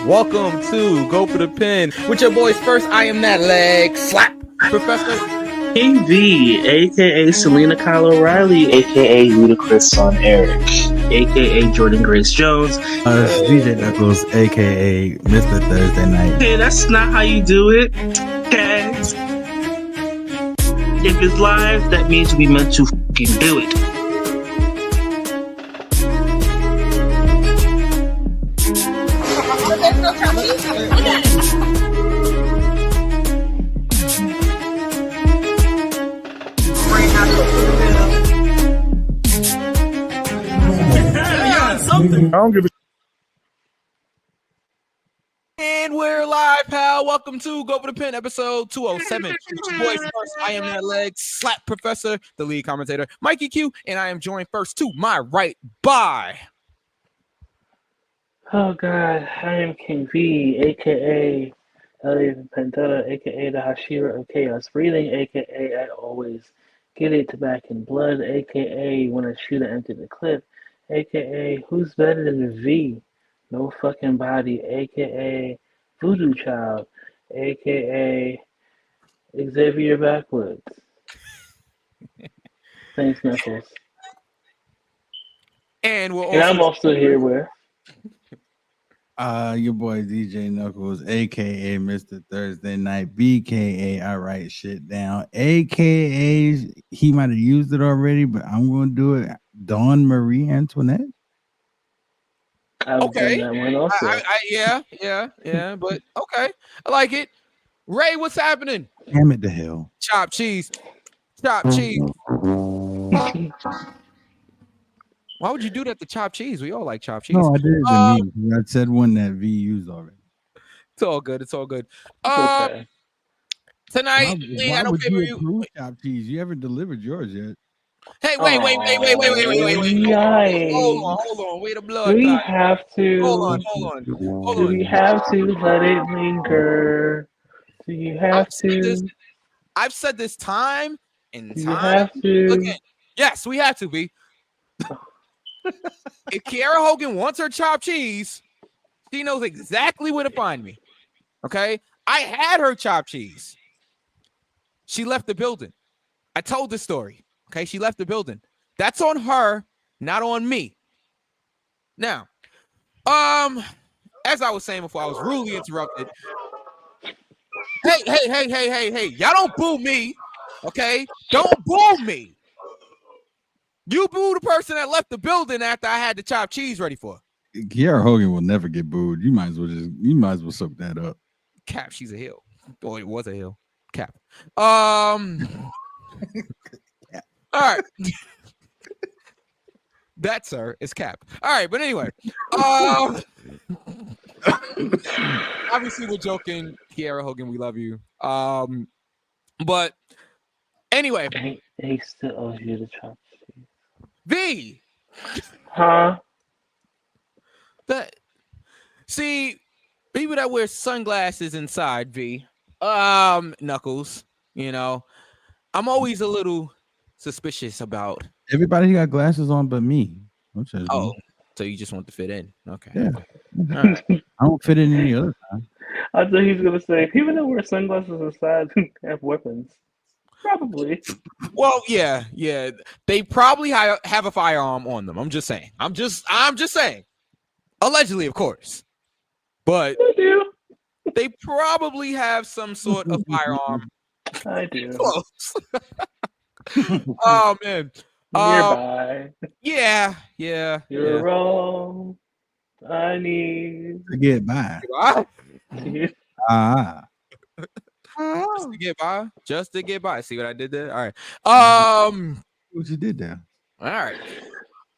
Welcome to Go for the Pin with your boys first. I am that leg slap professor. King V, aka Selena Kyle O'Reilly, aka Ludacris son Eric, aka Jordan Grace Jones. It's DJ Knuckles, aka Mr. Thursday Night. Okay, that's not how you do it. Okay. If it's live, that means we meant to fucking do it. I don't give a And we're live, pal. Welcome to Go for the Pin, episode 207. With your boys first. I am that leg slap professor, the lead commentator, Mikey Q, and I am joined first to my right by. Oh God, I am King V, aka Elliot Pandetta, aka the Hashira of Chaos Breathing, aka I always get it back in blood, aka when a shooter entered the clip, aka who's better than the V? No fucking body, aka Voodoo Child, aka Xavier Backwoods. Thanks, Knuckles. And we're And I'm also here with your boy DJ Knuckles, aka Mr. Thursday Night, BKA I write shit down, aka he might have used it already, but I'm gonna do it. Dawn Marie Antoinette. I've okay. done that one also. Yeah, but okay. I like it. Ray, what's happening? Damn it to hell. Chopped cheese. Chopped cheese. Why would you do that to chopped cheese? We all like chopped cheese. No, I did it to me. I said one that V used already. It's all good. It's all good. Okay. Tonight, why would you approve chopped cheese? You haven't delivered yours yet. Hey, wait. Hold on. Wait a blood. We have to. Hold Do on. we have to let it linger? Do you have to? I've said this time and Do you time. have to? Again. Yes, we have to be. If Kiara Hogan wants her chopped cheese, she knows exactly where to find me. Okay? I had her chopped cheese. She left the building. I told the story. Okay? She left the building. That's on her, not on me. Now, as I was saying before, I was rudely interrupted. Hey. Y'all don't boo me. Okay? Don't boo me. You boo the person that left the building after I had the chopped cheese ready for. Kiara Hogan will never get booed. You might as well soak that up. Cap, she's a heel. Oh, it was a heel. Cap. All right. That, sir, is Cap. All right, but anyway. Obviously, we're joking. Kiara Hogan, we love you. But anyway. He still owes you the chopped cheese. V. Huh? See, people that wear sunglasses inside, V. Knuckles, I'm always a little suspicious about. Everybody got glasses on but me. Oh, so you just want to fit in. Okay. Yeah. Right. I don't fit in any other time. I thought he was going to say, people that wear sunglasses inside have weapons. Probably. Well, yeah. They probably have a firearm on them. I'm just saying. I'm just saying. Allegedly, of course. But I do. They probably have some sort of firearm. I do. Close. Oh man. Nearby. Yeah. You're wrong. I need to get by. Just to get by. See what I did there? All right. What you did there? All right.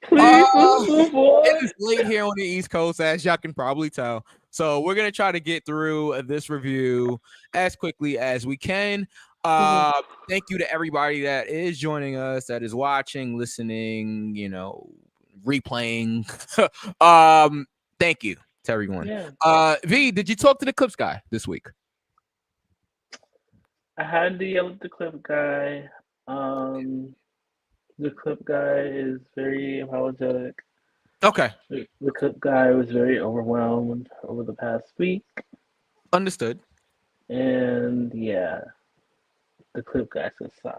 Please, it is late here on the East Coast, as y'all can probably tell. So we're gonna try to get through this review as quickly as we can. Thank you to everybody that is joining us, that is watching, listening, replaying. Thank you to everyone. Yeah. V, did you talk to the Clips guy this week? I had to yell at the clip guy. The clip guy is very apologetic. Okay, The Clip guy was very overwhelmed over the past week, understood. and yeah, the Clip guy's aside.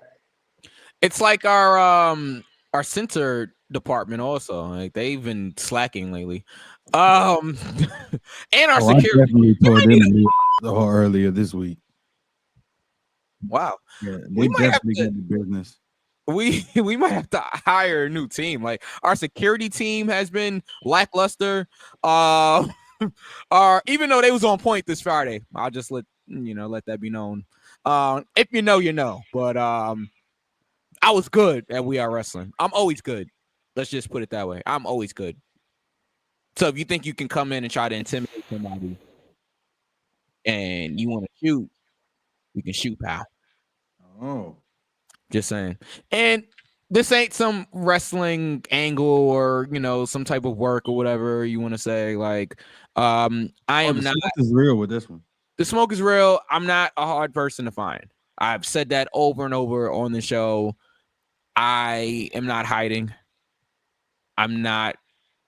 It's like our center department also. Like they've been slacking lately. And our Oh, I security. definitely We told might them need to leave earlier this week. wow. Yeah, We they might have definitely to got the business. we might have to hire a new team. Like our security team has been lackluster. Even though they was on point this Friday, I'll just let that be known. If you know, you know. But I was good at We Are Wrestling. I'm always good. Let's just put it that way. I'm always good. So if you think you can come in and try to intimidate somebody and you want to shoot, you can shoot, pal. Oh, Just saying. And this ain't some wrestling angle or some type of work or whatever you want to say. Like, I am the not. smoke is real with this one. The smoke is real. I'm not a hard person to find. I've said that over and over on the show. I am not hiding. I'm not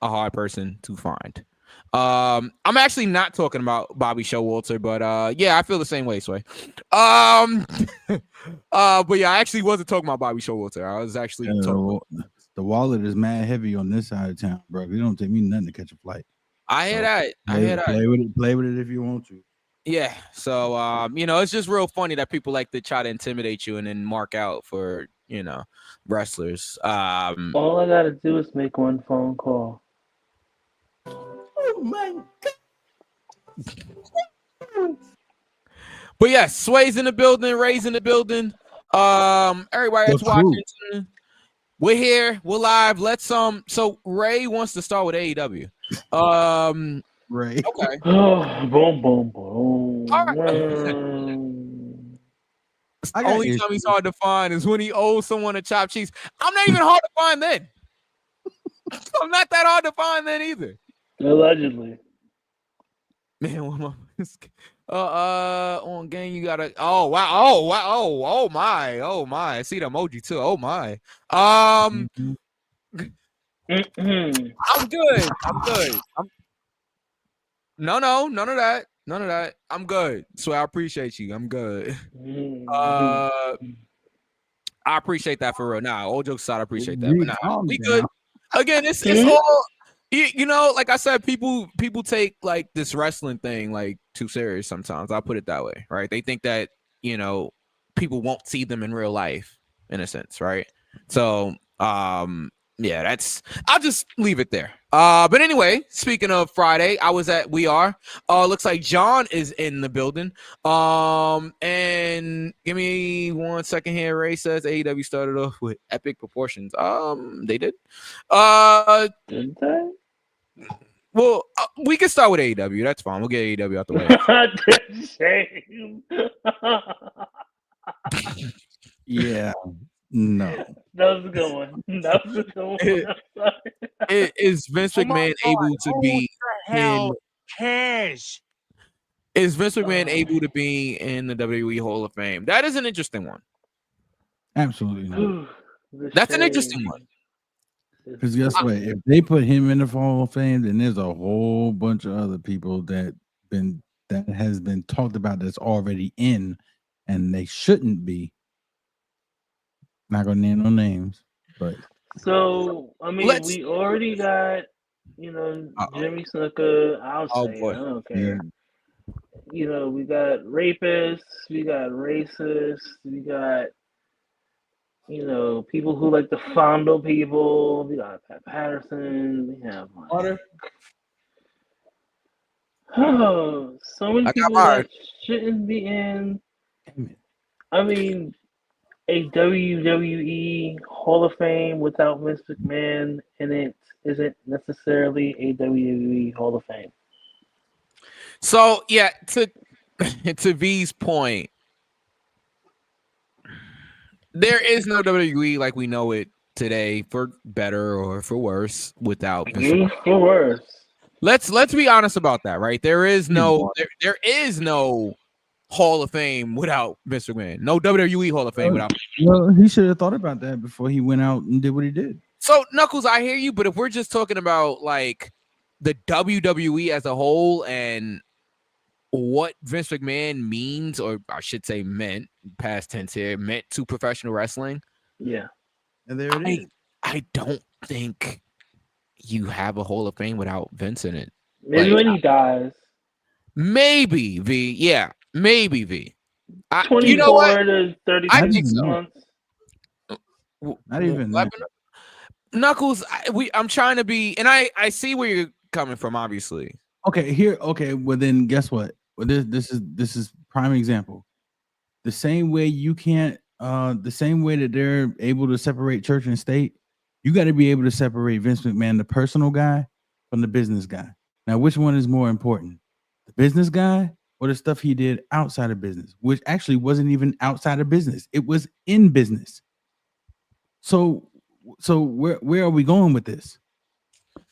a hard person to find. I'm actually not talking about Bobby Showalter, but yeah, I feel the same way, Sway. But yeah, I actually wasn't talking about Bobby Showalter. I was actually talking the wallet is mad heavy on this side of town, bro. It don't take me nothing to catch a flight. I hear that. Play with it if you want to. Yeah. So it's just real funny that people like to try to intimidate you and then mark out for, wrestlers. All I gotta do is make one phone call. Oh my god. But yeah, Sway's in the building, Ray's in the building. Everybody that's watching. We're here, we're live. So Ray wants to start with AEW. Ray. Okay. Boom, boom, boom. All right. The only time he's hard to find is when he owes someone a chopped cheese. I'm not even hard to find then. I'm not that hard to find then either. Allegedly. Man, on game you gotta. Oh wow! Oh my! I see the emoji too. Oh my! I'm good. No, none of that. I'm good. So I appreciate you. I'm good. I appreciate that for real. Nah, all jokes aside, I appreciate that. But nah, we good. Again, it's all like I said, people take like this wrestling thing like too serious sometimes. I'll put it that way, right? They think that people won't see them in real life, in a sense, right? So yeah, I'll just leave it there. But anyway, speaking of Friday, I was at We Are. Looks like John is in the building. And give me 1 second here. Ray says AEW started off with epic proportions. They did. Did they? Well, we can start with AEW. That's fine. We'll get AEW out the way. Shame. Yeah. No. That was a good one. Is Vince McMahon able to be in cash? Is Vince McMahon able to be in the WWE Hall of Fame? That is an interesting one. Absolutely not. That's an interesting one. Because guess what? If they put him in the Hall of Fame, then there's a whole bunch of other people that has been talked about that's already in, and they shouldn't be. Not gonna name no names, but so I mean, we already got Jimmy Snuka. I'll say boy. I don't care. Yeah. We got rapists, we got racists, we got people who like to fondle people. We got Pat Patterson. We have so many people that shouldn't be in. I mean, a WWE Hall of Fame without Vince McMahon in it isn't necessarily a WWE Hall of Fame. So yeah, to V's point, there is no WWE like we know it today, for better or for worse, without Vince McMahon. For worse. Let's be honest about that, right? There is no Hall of Fame without Vince McMahon. No WWE Hall of Fame without. Well, he should have thought about that before he went out and did what he did. So Knuckles, I hear you, but if we're just talking about like the WWE as a whole and what Vince McMahon means, or I should say meant, past tense here, meant to professional wrestling, Yeah. And there it is. I don't think you have a Hall of Fame without Vince in it. Maybe Like, when he dies. Maybe V, yeah, maybe V. 24 you know what? to I 36 think so. months. Not even that. Knuckles. I'm trying to be, and I see where you're coming from. Obviously, Okay. Well, then guess what? Well, this is prime example. The same way you can't, the same way that they're able to separate church and state, you got to be able to separate Vince McMahon, the personal guy, from the business guy. Now, which one is more important, the business guy or the stuff he did outside of business, which actually wasn't even outside of business; it was in business. So where are we going with this?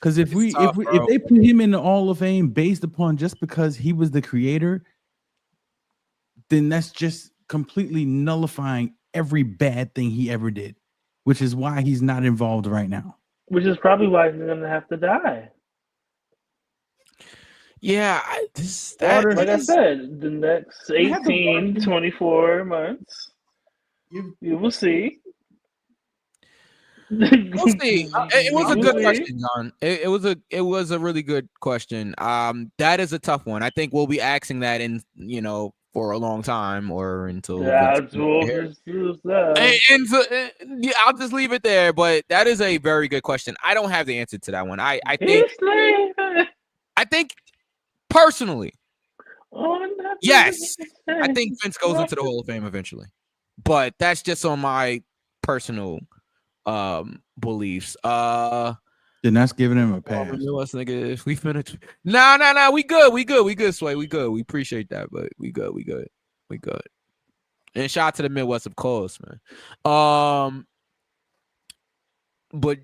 Because if they put him in the Hall of Fame based upon just because he was the creator, then that's just completely nullifying every bad thing he ever did, which is why he's not involved right now. Which is probably why he's gonna have to die. yeah. Like I said, the next 18, 24 months, you will see. We'll see. It was a good question, John. It was a really good question. That is a tough one. I think we'll be asking that in for a long time or until. Yeah, and so, yeah, I'll just leave it there. But that is a very good question. I don't have the answer to that one. I think personally, yes, I think Vince goes into the Hall of Fame eventually. But that's just on my personal beliefs. Then that's giving him a pass. Nigga, we finished. No, we good, Sway. We good. We appreciate that, but we good. And shout out to the Midwest, of course, man. But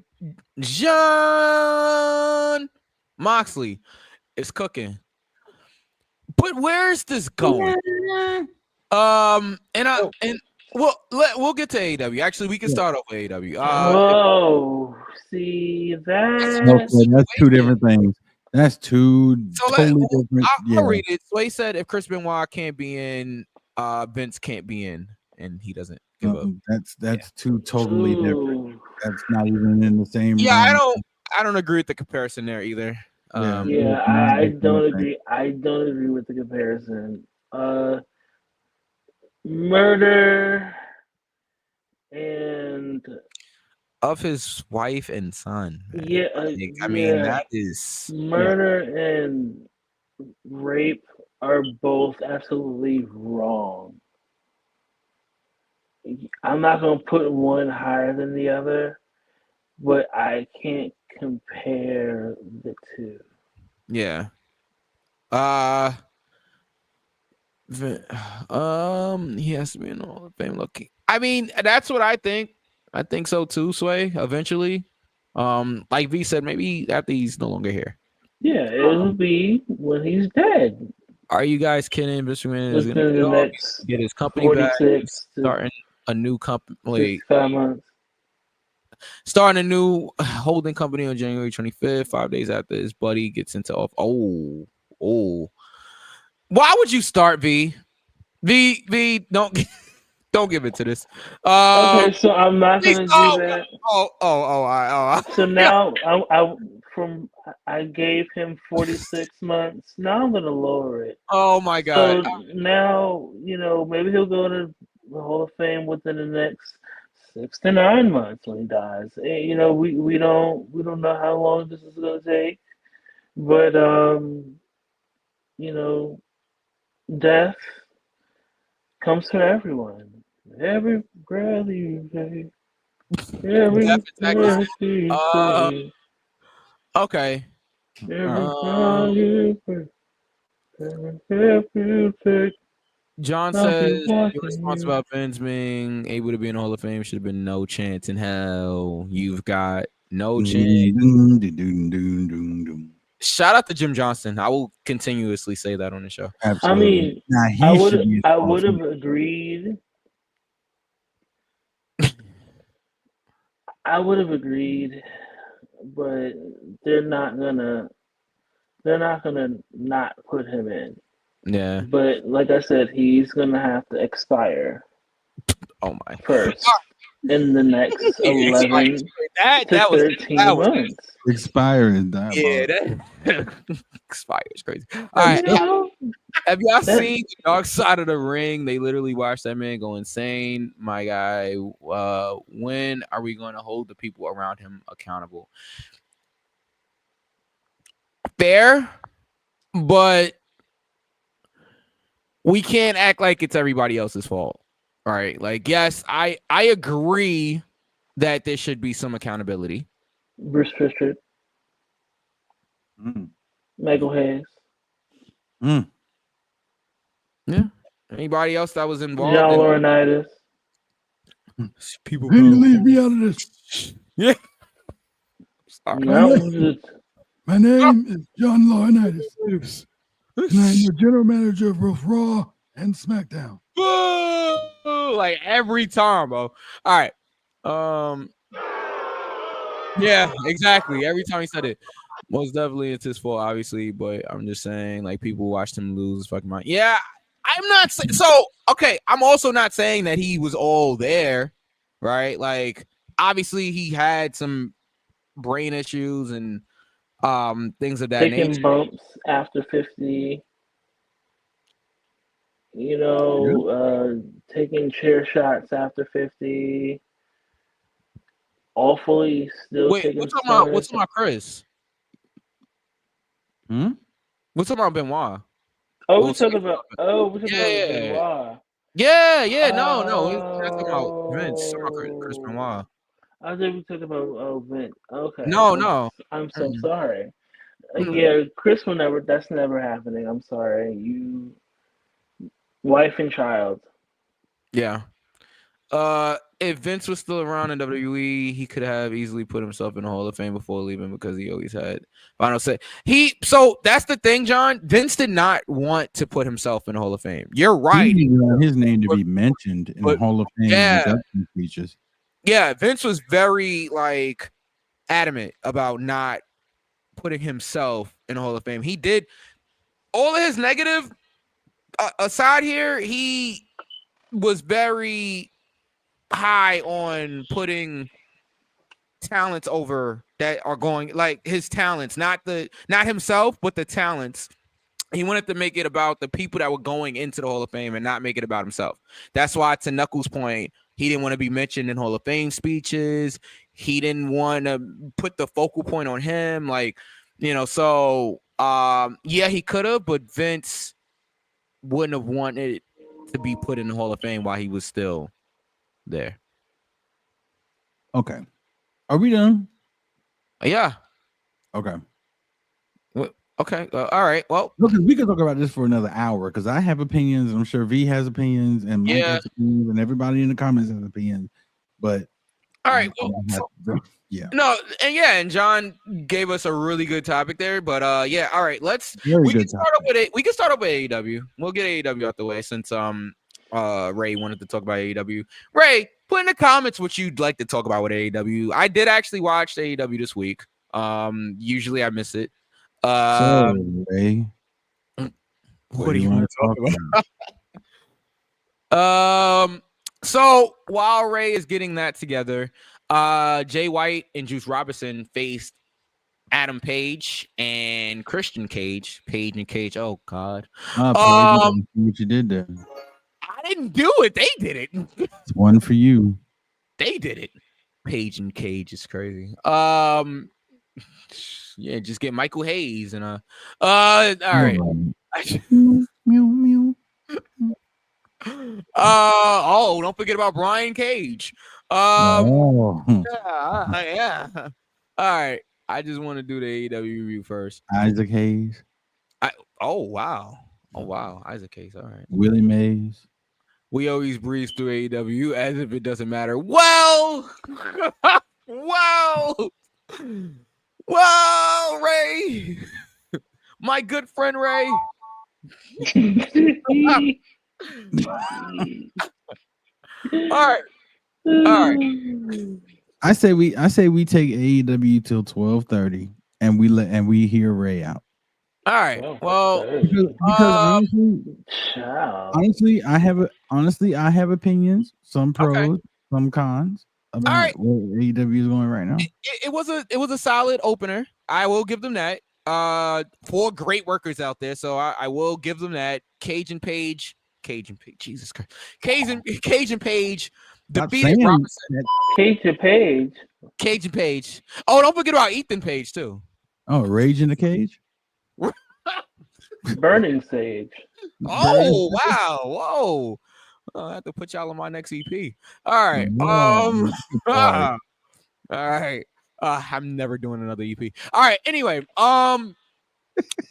John Moxley is cooking. But where is this going? We'll get to AEW. Actually, we can start off with AEW. Whoa, see that? Okay, that's two different things. That's two totally different. I'll read it. Sway said if Chris Benoit can't be in, Vince can't be in, and he doesn't give up. That's two totally different. That's not even in the same. Yeah, I don't agree with the comparison there either. I don't agree. I don't agree with the comparison. Murder and of his wife and son. Man. Yeah, I mean that is murder and rape are both absolutely wrong. I'm not gonna put one higher than the other, but I can't compare the two. Yeah. He has to be in the Hall of Fame. Lucky. I mean, that's what I think. I think so too, Sway. Eventually, like V said, maybe after he's no longer here. Yeah, it'll be when he's dead. Are you guys kidding? Mr. Man is gonna get his company back, starting a new company. 5 months. Starting a new holding company on January 25th, 5 days after his buddy gets into off. Oh. Why would you start V? V, don't give it to this. Okay, so I'm not gonna do that. So now I gave him 46 months. Now I'm gonna lower it. Oh my God! So now maybe he'll go to the Hall of Fame within the next 6 to 9 months when he dies. We don't know how long this is gonna take, but death comes to everyone. Every breath you take, every breath you take. Okay. John says your response about Vince being able to be in the Hall of Fame should have been no chance in hell. You've got no chance. Shout out to Jim Johnston. I will continuously say that on the show. Absolutely. I mean, I would have agreed. I would have agreed, but they're not gonna they're not gonna not put him in. Yeah. But like I said, he's gonna have to expire Oh my. first in the next Yeah, 11 that to was 13 that was months. Expiring. yeah, that expires crazy. All right, You know, have y'all that- seen the Dark Side of the Ring? They literally watched that man go insane. My guy, when are we going to hold the people around him accountable? Fair, but we can't act like it's everybody else's fault. All right, like yes, I agree that there should be some accountability. Bruce Prichard, Mm. Michael Hayes, Mm. Yeah. Anybody else that was involved? John Laurinaitis. People Hey, leave me out of this. Yeah. Sorry. No, My name is John Laurinaitis, and I'm the general manager of both Raw and SmackDown. Boo! Like every time, bro. All right. Yeah, exactly. Every time he said it. Most definitely it's his fault, obviously, but I'm just saying, like, people watched him lose his fucking mind. Yeah, I'm not saying so. Okay, I'm also not saying that he was all there, right? Like, obviously, he had some brain issues and things of that taking nature. bumps after 50. You know, taking chair shots after 50. Awfully still Wait, taking what's about stunts. Chris? Hmm? What's about Benoit? Oh, We're we're talking about Yeah. Benoit. Yeah, no, we're not talking about Vince. Talking about Chris Benoit. I thought we talking about Vince. Okay. No. I'm so Mm. sorry. Mm. Yeah, Chris will never. That's never happening. I'm sorry. You, wife and child. Yeah. If Vince was still around in WWE, he could have easily put himself in the Hall of Fame before leaving because he always had final say. So that's the thing, John. Vince did not want to put himself in the Hall of Fame. You're right. He didn't want his name to be mentioned in the but- Hall of Fame yeah. induction speeches. Yeah, Vince was very adamant about not putting himself in the Hall of Fame. He did all of his negative aside here. He was very high on putting talents over that are going, like his talents, not himself, but the talents. He wanted to make it about the people that were going into the Hall of Fame and not make it about himself. That's why, to Knuckles' point, he didn't want to be mentioned in Hall of Fame speeches. He didn't want to put the focal point on him. So yeah, he could have, but Vince wouldn't have wanted to be put in the Hall of Fame while he was still there. Okay. Are we done? Yeah. Okay. Okay. All right. Well, Look, we can talk about this for another hour because I have opinions. I'm sure V has opinions, and Mike has opinions, and everybody in the comments has opinions. But all right. Yeah. No, and John gave us a really good topic there. But yeah. All right. Very we good can start up with it. We can start up with AEW. We'll get AEW out the way since Ray wanted to talk about AEW. Ray, put in the comments what you'd like to talk about with AEW. I did actually watch AEW this week. Usually I miss it. So, Ray, what do you want to talk about? So while Ray is getting that together, Jay White and Juice Robinson faced Adam Page and Christian Cage. Page and Cage. Oh God. what you did there. I didn't do it. They did it. It's one for you. They did it. Page and Cage is crazy. Yeah, just get Michael Hayes and all right. Mew. Don't forget about Brian Cage. Yeah. All right. I just want to do the AEW review first. Isaac Hayes. Oh wow. Isaac Hayes. All right. Willie Mays. We always breeze through AEW as if it doesn't matter. Well, Ray, my good friend Ray. All right. I say we take AEW till 12:30 and we hear Ray out. All right. Well, Because honestly, I have opinions, some Okay. pros, some cons about right. where AEW is going right now. it was a solid opener. I will give them that. 4 great workers out there, so I will give them that. Cajun Page, Jesus Christ, Cajun Page defeated Robinson. Cajun Page. Oh, don't forget about Ethan Page too. Oh, Rage in the Cage. Burning Sage. Oh wow! Whoa! I have to put y'all on my next EP. All right. All right. I'm never doing another EP. All right. Anyway, yeah,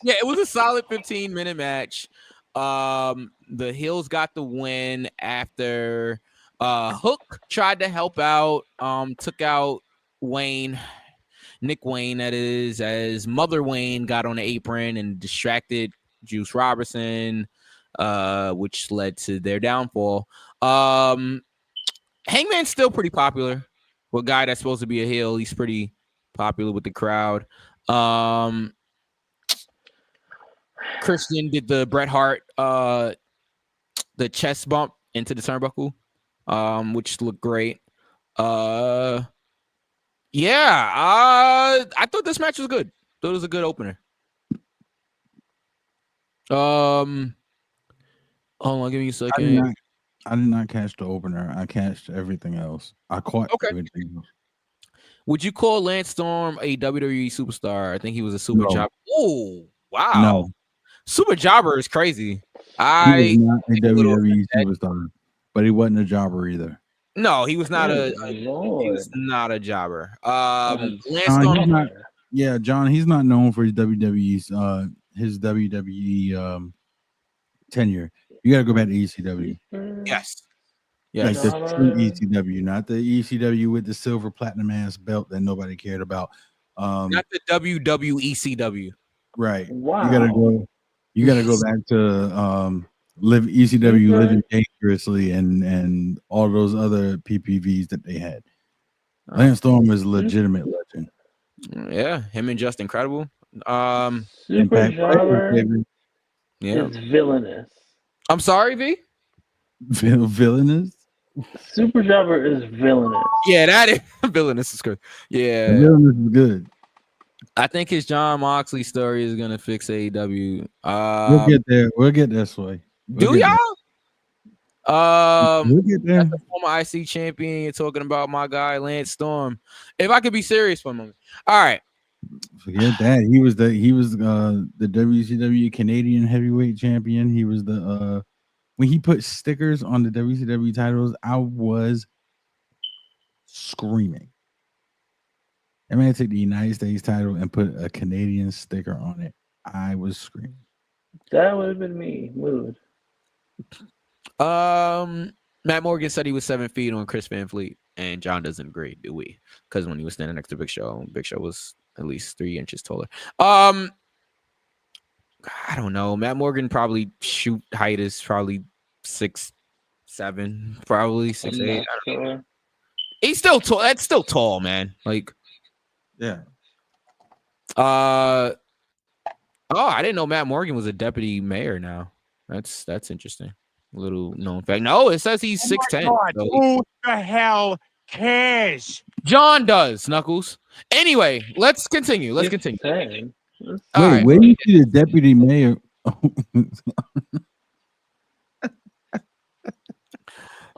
it was a solid 15-minute match. The Hills got the win after Hook tried to help out, took out Nick Wayne, that is, as Mother Wayne got on the apron and distracted Juice Robinson, which led to their downfall. Hangman's still pretty popular. For a guy that's supposed to be a heel, he's pretty popular with the crowd. Christian did the Bret Hart, the chest bump into the turnbuckle, which looked great. I thought this match was good. Thought it was a good opener. Hold on, give me a second. I did not catch the opener. I catched everything else. I caught everything else. Would you call Lance Storm a WWE superstar? I think he was a super jobber. Oh, wow. No. Super jobber is crazy. He was not a WWE superstar, but he wasn't a jobber either. No, he was not he was not a jobber. Lance Storm, John, he's not known for his WWE tenure. You got to go back to ECW. Yes. Like the true ECW, not the ECW with the silver platinum ass belt that nobody cared about. Not the WWECW. Right. Wow. You gotta go back to live ECW living dangerously and all those other PPVs that they had. Lance Storm is a legitimate legend. Yeah, him and Just Incredible. Super Jobber is villainous. I'm sorry, V. Villainous. Super Jobber is villainous. Yeah, that is villainous is good. Yeah, villainous is good. I think his John Moxley story is gonna fix AEW. We'll get there. We'll get this way. Do y'all? We'll get there. As the former IC champion, you're talking about my guy Lance Storm. If I could be serious for a moment. All right. Forget that. He was the WCW Canadian heavyweight champion. He was the when he put stickers on the WCW titles, I was screaming. That man took the United States title and put a Canadian sticker on it. I was screaming. That would have been me. Mood. Matt Morgan said he was 7 feet on Chris Van Fleet, and John doesn't agree, do we? Because when he was standing next to Big Show was at least 3 inches taller. I don't know. Matt Morgan probably shoot height is probably 6'7", probably 6'8". Sure. He's still tall. That's still tall, man. Like, yeah. I didn't know Matt Morgan was a deputy mayor now. That's interesting. A little known fact. No, it says he's 6'10". So who the hell cares? John does, Knuckles. Anyway, let's continue. Let's continue. Wait, right. Where do you see the deputy mayor?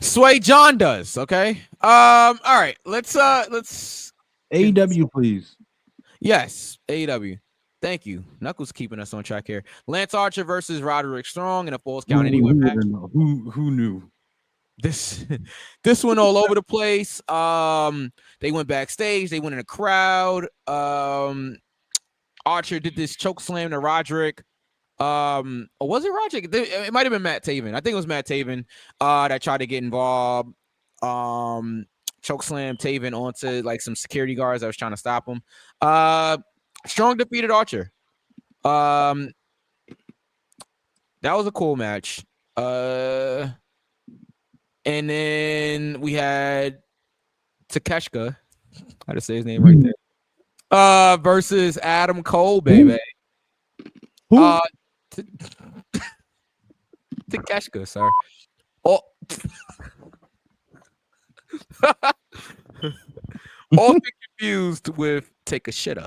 Sway John does, okay? All right. Let's AEW, please. Yes, AEW. Thank you. Knuckles keeping us on track here. Lance Archer versus Roderick Strong in a Falls Count Anywhere match. Who knew? This went all over the place. They went backstage. They went in a crowd. Archer did this choke slam to Roderick. Or was it Roderick? It might have been Matt Taven. I think it was Matt Taven that tried to get involved. Choke slam Taven onto like some security guards that was trying to stop him. Strong defeated Archer. That was a cool match. And then we had Takeshita How to say his name right there? Versus Adam Cole, baby. Who? Takeshka, sir. Oh. Often confused with take a shitter.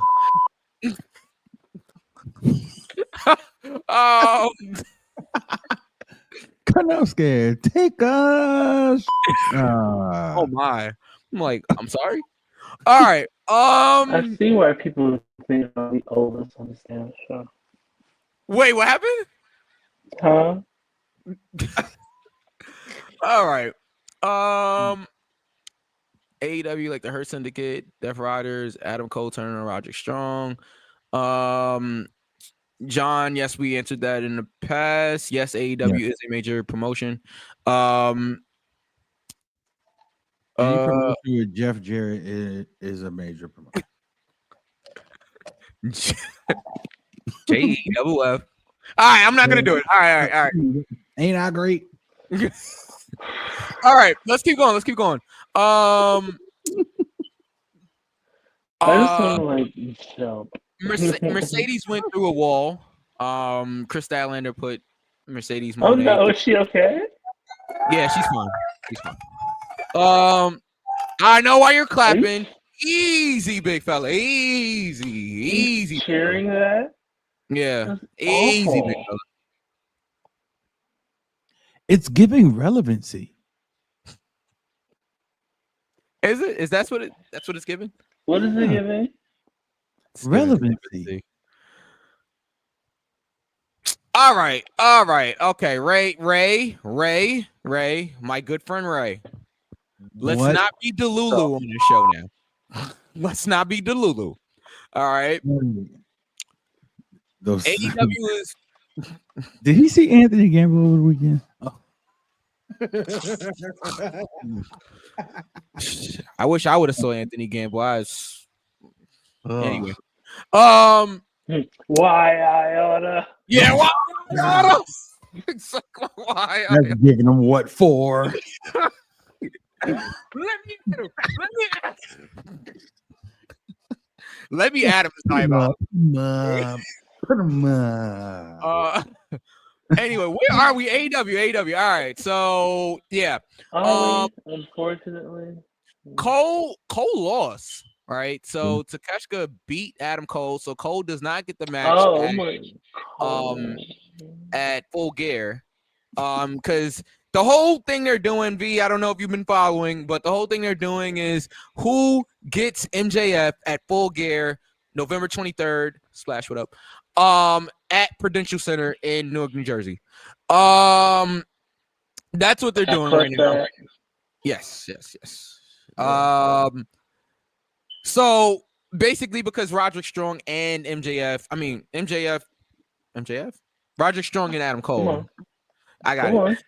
I'm scared. Take us. Oh my. I'm like, I'm sorry. All right. I see why people think I'm the oldest on this damn show. Wait, what happened? Huh? All right. AEW, like the Hurt Syndicate, Death Riders, Adam Cole, Turner, Roderick Strong. John, yes, we answered that in the past. Yes, AEW is a major promotion. Any promotion with Jeff Jarrett is a major promotion. JEWF. All right, I'm not gonna do it. All right. Ain't I great? All right, let's keep going. I just want to like jump. Mercedes went through a wall. Chris Statlander put Mercedes. Oh Moné. no, is she okay? Yeah, she's fine. I know why you're clapping. Easy, big fella. Easy. Cheering that? Yeah, That's easy, awful. big fella. It's giving relevancy. Is it? Is that's what it? That's what it's giving? What is it giving? It's giving Relevancy. All right. Okay, Ray, my good friend Ray. Let's What? not be Delulu on this show now. Let's not be Delulu. All right. Those AEW is. Did he see Anthony Gamble over the weekend? Oh. I wish I would have saw Anthony Gamble. Anyway. Why I oughta? Yeah. Why? Why? That's giving him what for? Let me add him to time out. Put him up. Anyway, where are we? AEW. All right. So yeah. Unfortunately. Cole lost. Right. So Takeshka beat Adam Cole. So Cole does not get the match at Full Gear. Because the whole thing they're doing, V, I don't know if you've been following, but the whole thing they're doing is who gets MJF at Full Gear November 23rd. Splash, what up? At Prudential Center in Newark, New Jersey. That's what they're doing right now. Yes. So basically, because Roderick Strong and MJF, Roderick Strong and Adam Cole. I got it.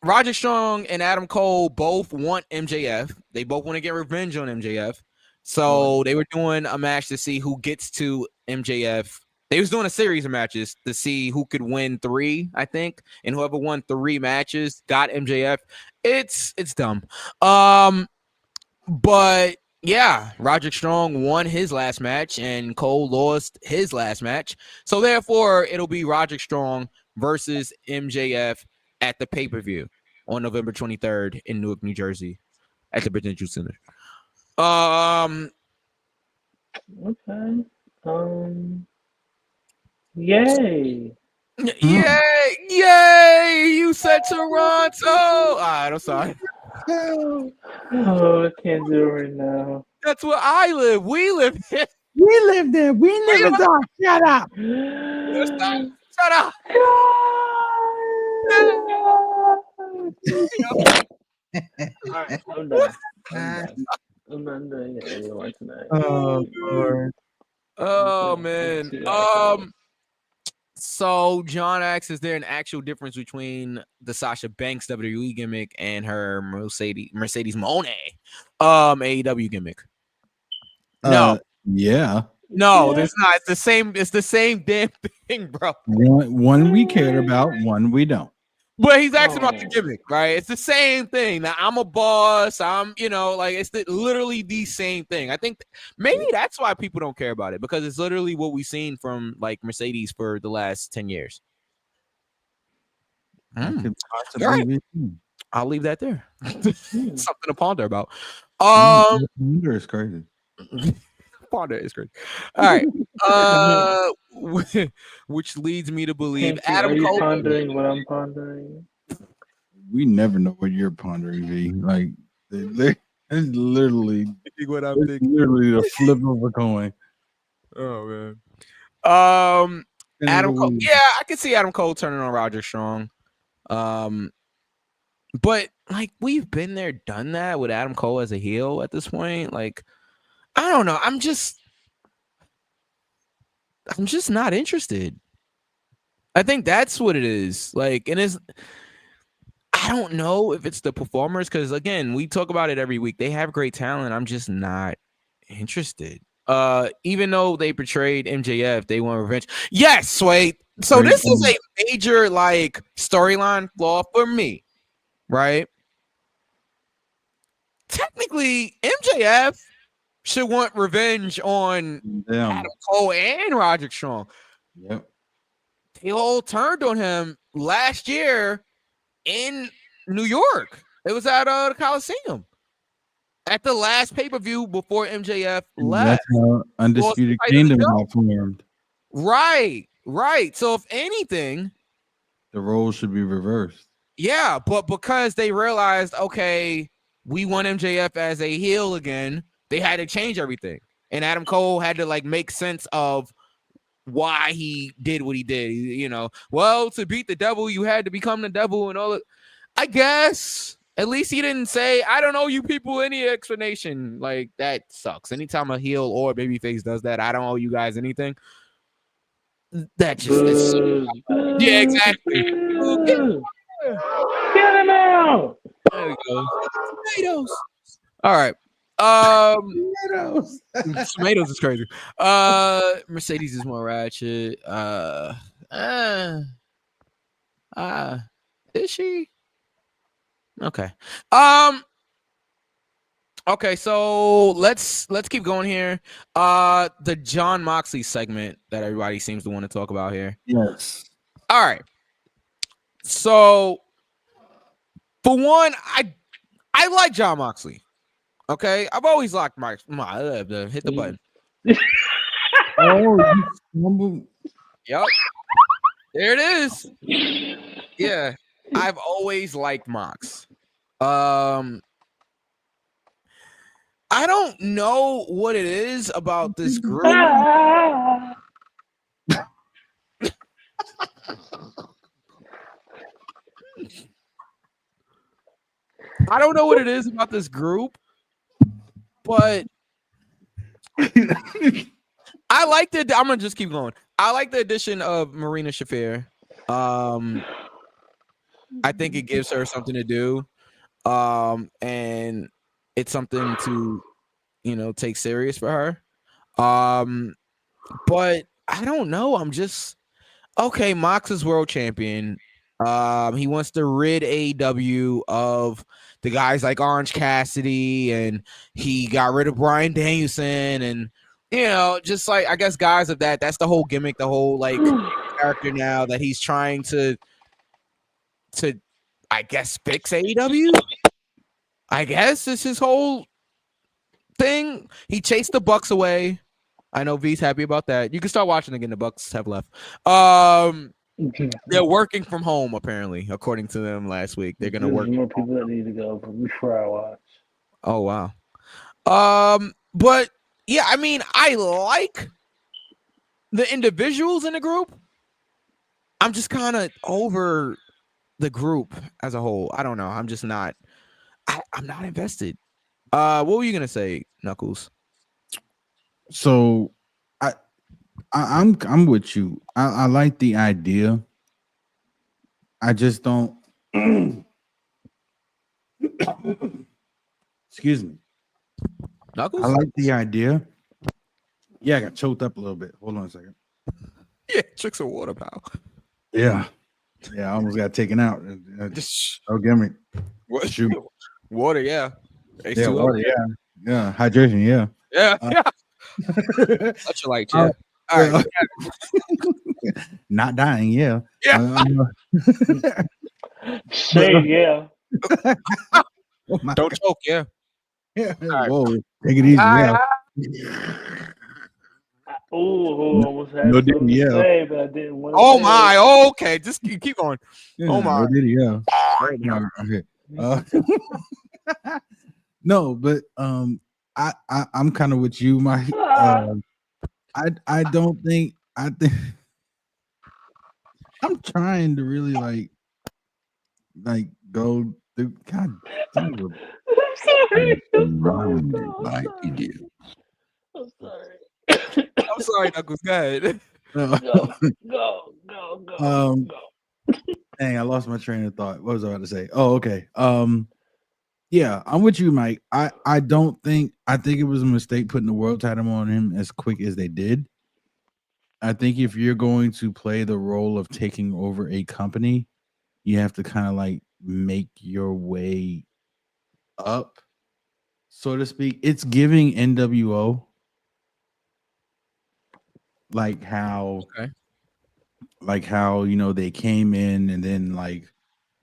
Roderick Strong and Adam Cole both want MJF. They both want to get revenge on MJF. So they were doing a match to see who gets to MJF. They was doing a series of matches to see who could win 3, I think, and whoever won 3 matches got MJF. It's dumb. But yeah, Roderick Strong won his last match and Cole lost his last match. So therefore, it'll be Roderick Strong versus MJF at the pay-per-view on November 23rd in Newark, New Jersey at the Prudential Center. Okay. Yay. Yay! You said Toronto. All right, I'm sorry. Oh, I can't do it right now. That's where I live. We live here. We live there. We live there. Shut up. Shut up. All right, I'm done. I'm not doing it anymore tonight. Oh, Lord. Oh man. So John asks, is there an actual difference between the Sasha Banks WWE gimmick and her Mercedes Moné AEW gimmick? No. Yeah. No, there's not. It's the same damn thing, bro. One we cared about, one we don't. But he's asking about the Oh. gimmick, right? It's the same thing. Now I'm a boss. I'm, like it's literally the same thing. I think maybe that's why people don't care about it, because it's literally what we've seen from like Mercedes for the last 10 years. That could possibly All right. be. I'll leave that there. Something to ponder about. Wonder is crazy. Ponder is great. All right. Which leads me to believe Can't you, are Adam you Cole. pondering what I'm pondering? We never know what you're pondering, V. Like it's literally What I'm it's thinking. literally the flip of a coin. Oh man. And Adam it'll Cole. win. Yeah, I can see Adam Cole turning on Roger Strong. But like we've been there, done that with Adam Cole as a heel at this point. Like, I don't know. I'm just not interested. I think that's what it is. Like, and I don't know if it's the performers, because again, we talk about it every week. They have great talent. I'm just not interested. Even though they portrayed MJF, they want revenge. Yes, wait. So Great this is point. a major like storyline flaw for me, right? Technically, MJF should want revenge on Damn. Adam Cole and Roderick Strong. Yep. They all turned on him last year in New York. It was at the Coliseum at the last pay-per-view before MJF left. That's how Undisputed Well, Kingdom got formed. Right. So if anything, The roles should be reversed. yeah, but because they realized, okay, we want MJF as a heel again, they had to change everything. And Adam Cole had to like make sense of why he did what he did. Well, to beat the devil, you had to become the devil and all that. I guess at least he didn't say, I don't owe you people any explanation. Like, that sucks. Anytime a heel or babyface does that, I don't owe you guys anything. That just is. Yeah, exactly. Get him out! There we go. Tomatoes. All right. Tomatoes is crazy. Mercedes is more ratchet. Is she? Okay. Okay, so let's keep going here. The John Moxley segment that everybody seems to want to talk about here. Yes. All right. So for one, I like John Moxley. Okay, I've always liked hit the button. Oh, Yep. There it is. Yeah. I've always liked Mox. I don't know what it is about this group. I don't know what it is about this group, but I like it. I'm gonna just keep going. I like the addition of Marina Shafir. I think it gives her something to do, and it's something to, take serious for her. But I don't know. I'm just okay. Mox is world champion. He wants to rid AEW of the guys like Orange Cassidy, and he got rid of Bryan Danielson, and just like I guess guys of that. That's the whole gimmick, the whole like character now that he's trying to I guess fix AEW. I guess it's his whole thing. He chased the Bucks away. I know V's happy about that. You can start watching again. The Bucks have left. They're working from home apparently, according to them last week. They're gonna work. More people that need to go before I watch. Oh wow. But yeah, I mean, I like the individuals in the group. I'm just kind of over the group as a whole. I don't know. I'm just not. I'm not invested. What were you gonna say, Knuckles? So, I'm with you. I like the idea. I just don't. Excuse me. Knuckles? I like the idea. Yeah, I got choked up a little bit. Hold on a second. Yeah, tricks of water, pal. Yeah. Yeah, I almost got taken out. Just Oh, give me. what? Shoot. Water, yeah. Yeah, H2O. water, yeah. Yeah, hydration, yeah. Yeah, Uh, yeah. Electrolyte, yeah. All right. Not dying, yeah. Yeah. Shade, yeah. Oh my Don't choke, yeah. God. right. Whoa, take it easy, yeah. Ooh, almost had No something diddy, to yeah. say, but I didn't want to. Oh my. Oh, okay. Just keep going. Yeah, Oh my. no diddy, yeah. Oh my. Okay. No, but I'm kind of with you, my I don't think I think I'm trying to really like go through. God damn it. I'm sorry. I'm sorry, Knuckles. Go ahead. Go, go. Dang, I lost my train of thought. What was I about to say? Oh, okay. Yeah, I'm with you, Mike. I think it was a mistake putting the world title on him as quick as they did. I think if you're going to play the role of taking over a company, you have to kind of like make your way up, so to speak. It's giving NWO, like how they came in and then like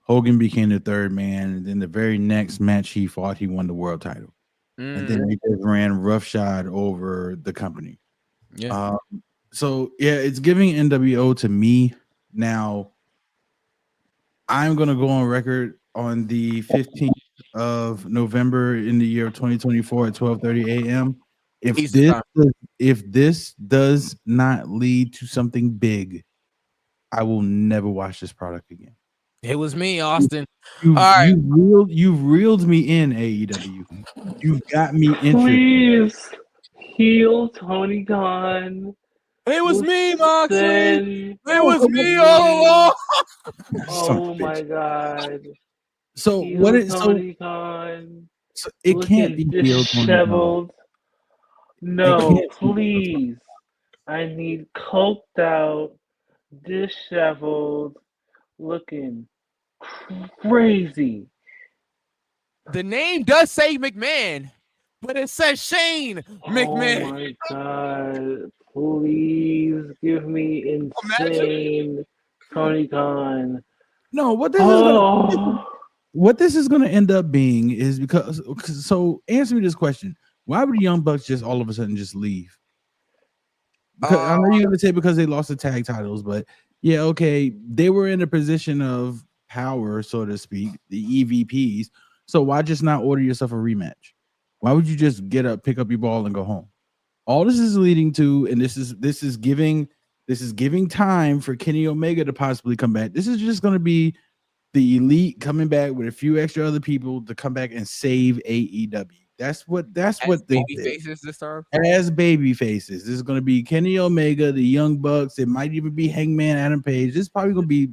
Hogan became the third man, and then the very next match he fought, he won the world title, and then they just ran roughshod over the company. Yeah. So yeah, it's giving NWO to me. Now, I'm gonna go on record on the 15th of November in the year of 2024 at 12:30 a.m. If this does not lead to something big, I will never watch this product again. It was me, Austin. You've reeled me in, AEW. You've got me interested. Please heal Tony Khan. It was me, Moxley. It was me all along. Oh my God. So Heal what is Tony Khan? so it can't be healed Tony Khan. Disheveled. No, please. I need coked out, disheveled, looking crazy. The name does say McMahon, but it says Shane McMahon. Oh my God. Please give me insane Tony Khan. No, what this is going to end up being is because so answer me this question. Why would the Young Bucks just all of a sudden just leave? Because I know you're going to say because they lost the tag titles, but yeah, okay, they were in a position of power, so to speak, the EVPs. So why just not order yourself a rematch? Why would you just get up, pick up your ball, and go home? All this is leading to, and this is giving time for Kenny Omega to possibly come back. This is just going to be the Elite coming back with a few extra other people to come back and save AEW. That's what baby faces this time. As baby faces. This is going to be Kenny Omega, the Young Bucks. It might even be Hangman Adam Page. This is probably going to be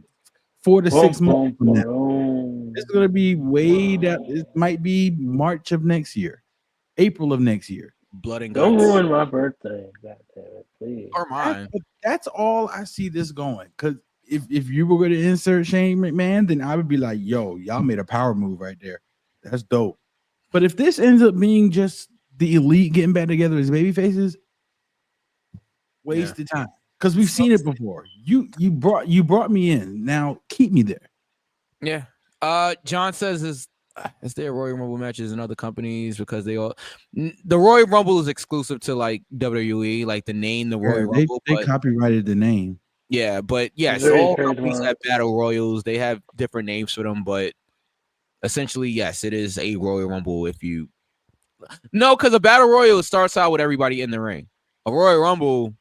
4 to 6 months from now. It's going to be way down. It might be March of next year, April of next year. Blood and guts. Don't ruin my birthday. God damn it, please. Or mine. That's all I see this going. Because if you were going to insert Shane McMahon, then I would be like, yo, y'all made a power move right there. That's dope. But if this ends up being just the Elite getting back together as baby faces, wasted time. Because we've seen it before. You brought me in. Now keep me there. Yeah. John says is there Royal Rumble matches in other companies because the Royal Rumble is exclusive to like WWE, like the name the Royal Rumble. They copyrighted the name. Yeah, but yes, all companies have battle royals. They have different names for them, but essentially, yes, it is a Royal Rumble. Because a battle royal starts out with everybody in the ring. A Royal Rumble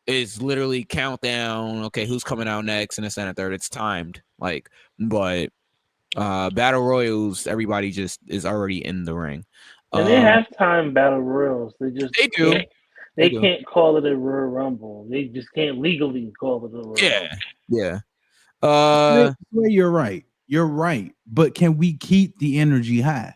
is literally countdown. Okay, who's coming out next in the center third? It's timed, but battle royals, everybody just is already in the ring. And they have time battle royals. They do. They can't call it a Royal Rumble. They just can't legally call it a Royal Rumble. Yeah. You're right. You're right. But can we keep the energy high?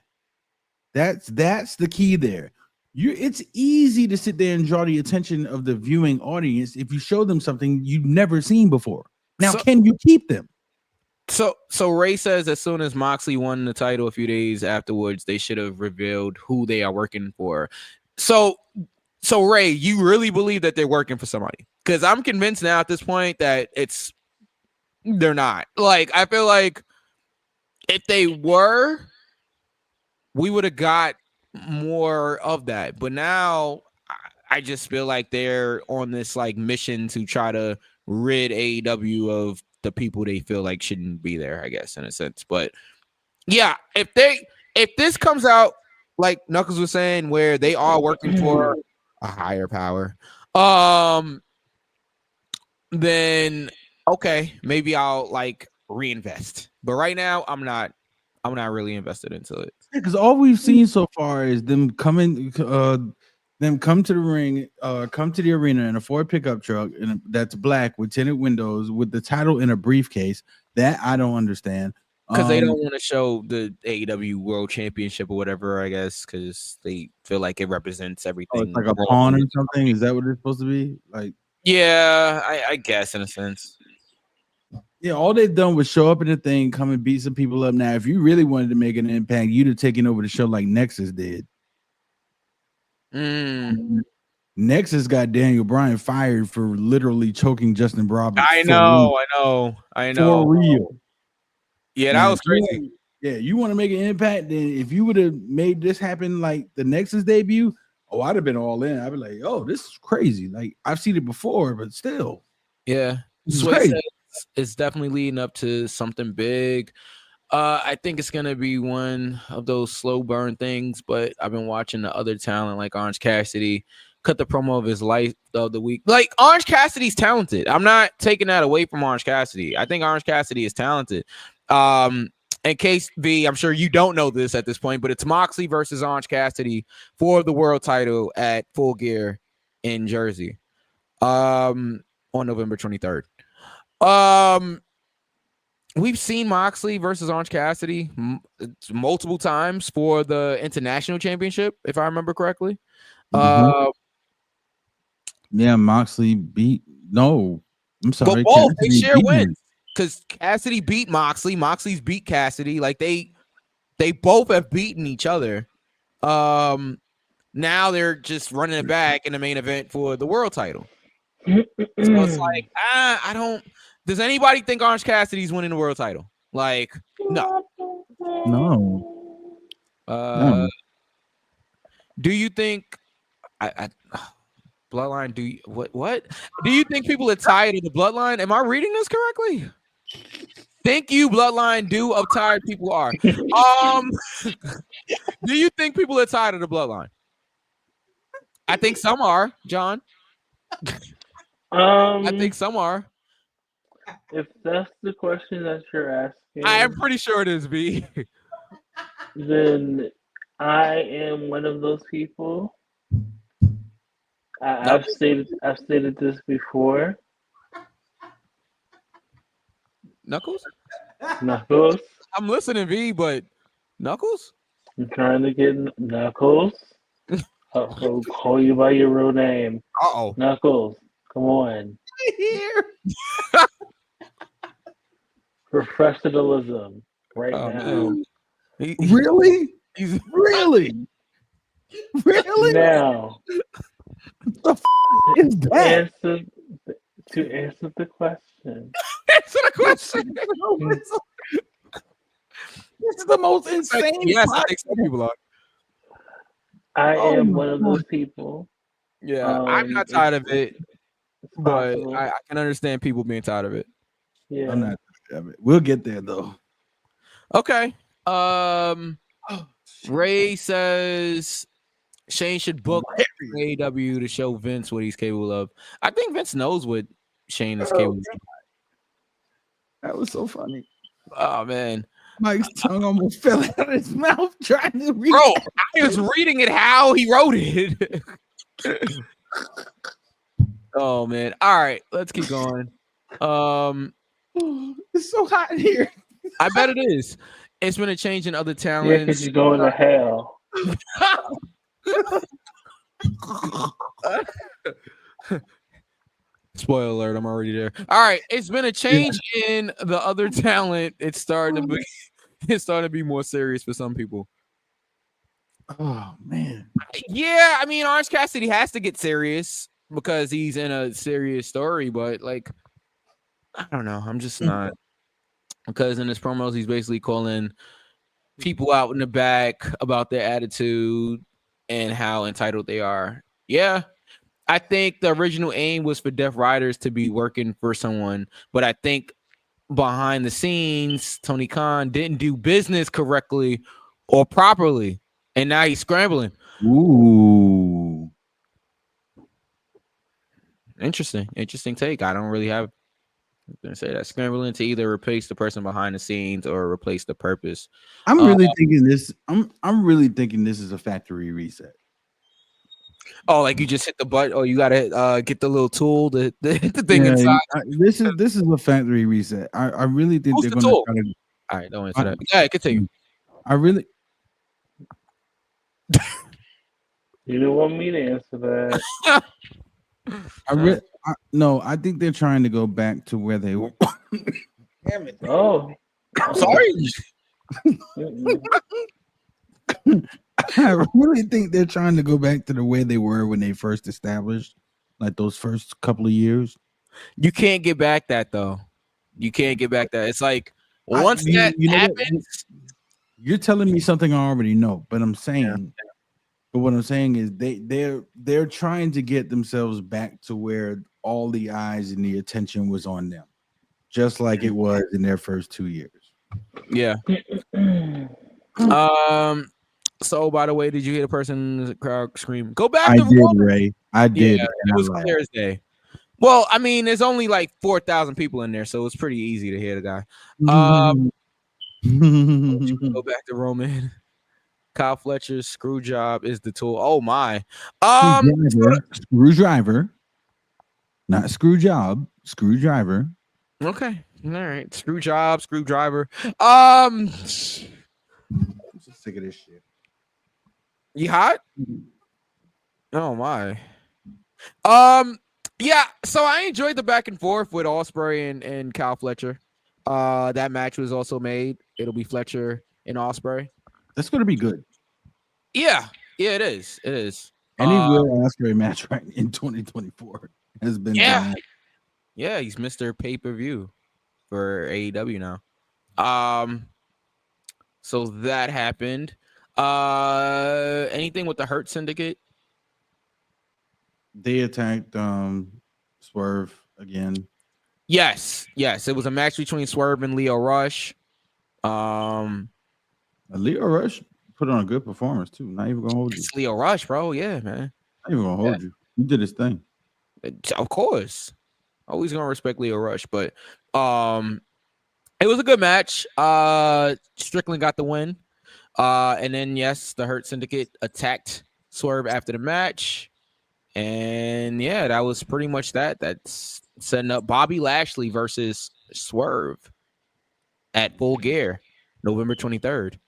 That's the key there. It's easy to sit there and draw the attention of the viewing audience if you show them something you've never seen before. Now, can you keep them? So Ray says as soon as Moxley won the title a few days afterwards, they should have revealed who they are working for. So Ray, you really believe that they're working for somebody? Because I'm convinced now at this point that they're not. Like, I feel like if they were, we would have got more of that. But now I just feel like they're on this like mission to try to rid AEW of the people they feel like shouldn't be there, I guess, in a sense. But yeah, if this comes out like Knuckles was saying, where they are working for a higher power, then okay, maybe I'll like reinvest. But right now, I'm not really invested into it. Because all we've seen so far is them coming, them come to the ring, come to the arena in a Ford pickup truck, and that's black with tinted windows with the title in a briefcase. That I don't understand. Because they don't want to show the AEW World Championship or whatever, I guess, because they feel like it represents everything. It's like a pawn or something. Is that what it's supposed to be? Like, yeah, I guess in a sense. Yeah, all they've done was show up in the thing, come and beat some people up. Now, if you really wanted to make an impact, you'd have taken over the show like Nexus did. Nexus got Daniel Bryan fired for literally choking Justin Roberts. I know. For real. Yeah, that was crazy. Yeah, you want to make an impact, then if you would have made this happen like the Nexus debut, I'd have been all in. I'd be like, oh, this is crazy. Like, I've seen it before, but still. Yeah. It's definitely leading up to something big. I think it's gonna be one of those slow burn things, but I've been watching the other talent like Orange Cassidy cut the promo of his life of the week. Like, Orange Cassidy's talented. I'm not taking that away from Orange Cassidy. I think Orange Cassidy is talented. In case V, I'm sure you don't know this at this point, but it's Moxley versus Orange Cassidy for the world title at Full Gear in Jersey on November 23rd. We've seen Moxley versus Orange Cassidy multiple times for the international championship, if I remember correctly. Yeah, Moxley beat. No, I'm sorry. But both they share wins because Cassidy beat Moxley. Moxley's beat Cassidy. Like they both have beaten each other. Now they're just running it back in the main event for the world title. So it's like, I don't. Does anybody think Orange Cassidy's winning the world title? Like, no. No. Do you think Bloodline? What? Do you think people are tired of the Bloodline? Am I reading this correctly? Thank you, Bloodline. Do of tired people are. Do you think people are tired of the Bloodline? I think some are, John. I think some are. If that's the question that you're asking, I am pretty sure it is, B. Then I am one of those people. I've stated this before. Knuckles? Knuckles. I'm listening, V, but Knuckles? I'm trying to get Knuckles. I'll call you by your real name. Uh-oh. Knuckles, come on. Here. Professionalism right now. Really? Really? Now, the is that? To answer the question. Answer the question. This is the most insane. Yes, I think some people are. I am one of those people. Yeah, I'm not tired of it, but I can understand people being tired of it. Yeah, I'm not tired of it. We'll get there though. Okay. Ray says Shane should book AEW to show Vince what he's capable of. I think Vince knows what Shane is capable of. That was so funny. Oh man. Mike's tongue almost fell out of his mouth trying to read. Bro, I was reading it how he wrote it. Oh man. All right, let's keep going. It's so hot in here. I bet it is. It's been a change in other talents. Yeah, because you're going to hell. Spoiler alert, I'm already there. All right, it's been a change in the other talent. It's starting to be more serious for some people. Oh man. Yeah, I mean, Orange Cassidy has to get serious because he's in a serious story, but like, I don't know. I'm just not, because in his promos, he's basically calling people out in the back about their attitude and how entitled they are. Yeah, I think the original aim was for Death Riders to be working for someone, but I think behind the scenes, Tony Khan didn't do business correctly or properly, and now he's scrambling. Ooh. Interesting take. I don't really have. I'm gonna say that scrambling to either replace the person behind the scenes or replace the purpose. I'm really thinking this. I'm really thinking this is a factory reset. Oh, like you just hit the button. Oh, you gotta get the little tool, the thing Yeah, inside. this is a factory reset. I really think Who's they're the gonna tool? try to. All right, don't answer that. Yeah, continue. I really. You don't want me to answer that. No, I think they're trying to go back to where they were. Damn it! Oh, I'm sorry. I really think they're trying to go back to the way they were when they first established, like those first couple of years. You can't get back that though. You can't get back that. It's like once you that know happens. You're telling me something I already know, but I'm saying, but what I'm saying is they're trying to get themselves back to where all the eyes and the attention was on them, just like it was in their first 2 years. Yeah. So by the way, did you hear the person in the crowd scream? Go back I to did, Roman. Ray. I did. Yeah, it was Thursday. Well, I mean, there's only like 4,000 people in there, so it's pretty easy to hear the guy. Go back to Roman. Kyle Fletcher's screw job is the tool. Oh my. Screwdriver. Not screw job. Screwdriver. Okay. All right. Screw job, screwdriver. I'm just sick of this shit. You hot? Oh my. Yeah, so I enjoyed the back and forth with Ospreay and Kyle Fletcher. That match was also made. It'll be Fletcher and Ospreay. That's gonna be good. Yeah, it is. It is. Any real Ospreay match right in 2024 has been done. Yeah, he's Mr. Pay-per-view for AEW now. So that happened. Anything with the Hurt Syndicate? They attacked Swerve again. Yes. It was a match between Swerve and Leo Rush. Leo Rush put on a good performance too. Not even gonna hold you. It's Leo Rush, bro. Yeah, man. Not even gonna hold you. He did his thing. Of course. Always gonna respect Leo Rush, but it was a good match. Strickland got the win. And then yes, the Hurt Syndicate attacked Swerve after the match. And yeah, that was pretty much that. That's setting up Bobby Lashley versus Swerve at Full Gear, November 23rd.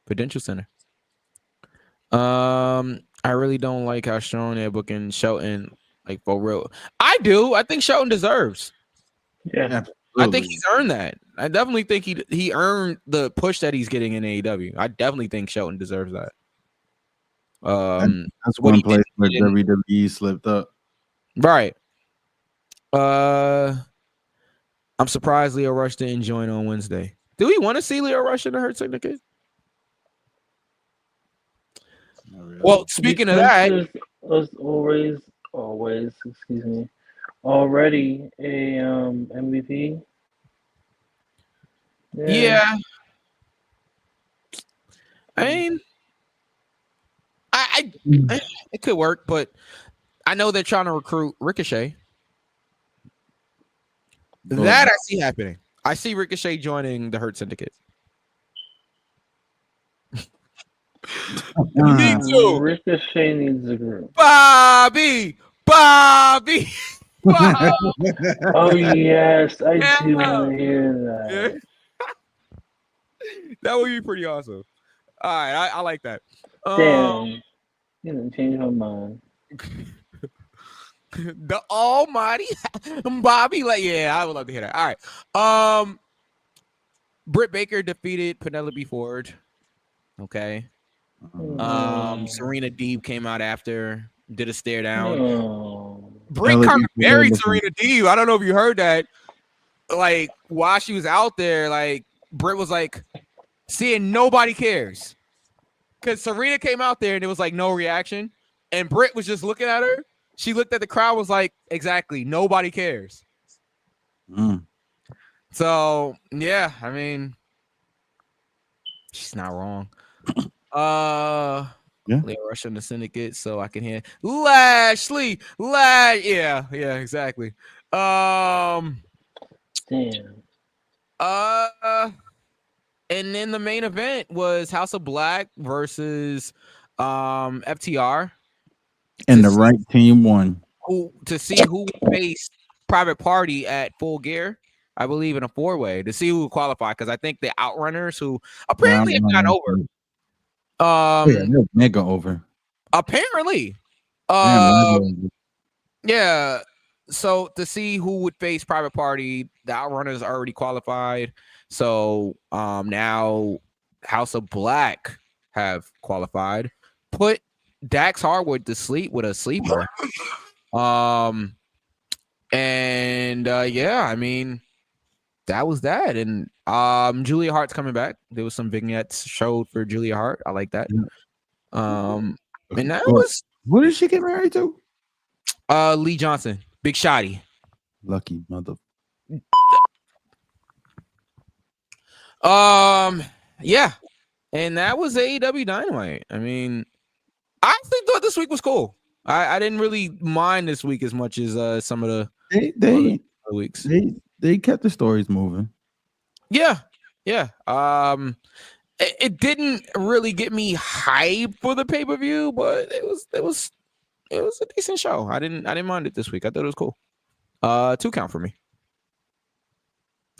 Prudential Center. I really don't like how strong they're booking Shelton, like for real. I do. I think Shelton deserves. Yeah. Absolutely. I think he's earned that. I definitely think he earned the push that he's getting in AEW. I definitely think Shelton deserves that. That's one place where WWE slipped up. Right. I'm surprised Leo Rush didn't join on Wednesday. Do we want to see Leo Rush in the Hurt Syndicate? Really. Well, speaking of that, was always, excuse me, already a MVP. Yeah. I mean, I it could work, but I know they're trying to recruit Ricochet. That I see happening. I see Ricochet joining the Hurt Syndicate. Me too. Ricochet needs a group. Bobby. Oh yes, I do want to hear that. Yeah. That would be pretty awesome. All right, I like that. Damn, you didn't change my mind. The almighty Bobby. Like, yeah, I would love to hear that. All right. Britt Baker defeated Penelope Ford. Okay. Serena Deeb came out after, did a stare down. Britt kind of buried Serena Deeb. I don't know if you heard that. Like, while she was out there, like, Britt was like, seeing nobody cares. Because Serena came out there and it was like no reaction. And Britt was just looking at her. She looked at the crowd, was like, exactly, nobody cares. So, yeah, I mean, she's not wrong. Leah Rush in the syndicate, so I can hear Lashley. Yeah, exactly. Damn. And then the main event was House of Black versus FTR. And the right team won. To see who faced Private Party at Full Gear, I believe, in a 4-way, to see who would qualify, because I think the Outrunners, who apparently have gone over. They're mega over. Apparently. Yeah. So to see who would face Private Party, the Outrunners already qualified. So now House of Black have qualified. Put Dax Harwood to sleep with a sleeper. Yeah, I mean, that was that. And Julia Hart's coming back. There was some vignettes showed for Julia Hart. I like that. And that was, who did she get married to? Lee Johnson, Big Shotty. Lucky mother. Yeah. And that was AEW Dynamite. I mean, I actually thought this week was cool. I didn't really mind this week as much as some of the they weeks. They kept the stories moving. Yeah. It didn't really get me hyped for the pay-per-view, but it was a decent show. I didn't mind it this week. I thought it was cool. 2 count for me.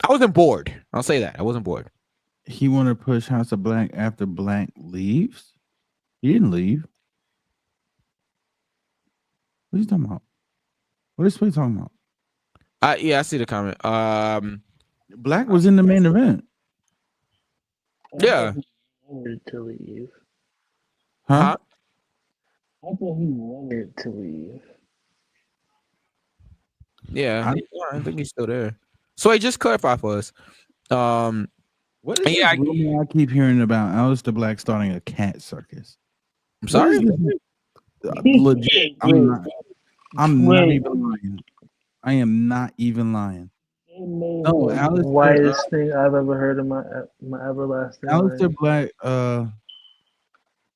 I wasn't bored. I'll say that. I wasn't bored. He want to push House of Black after Black leaves. He didn't leave. What are you talking about? What is he talking about? Yeah, I see the comment. Black was in the main event. Yeah. He wanted to leave. Huh? I thought he wanted to leave. Yeah, I think he's still there. So I just clarify for us. What is this rumor I keep hearing about Aleister Black starting a cat circus? I'm sorry. Legit. I'm not even lying. I am not even lying. No, the whitest thing I've ever heard in my everlasting Aleister life. Black,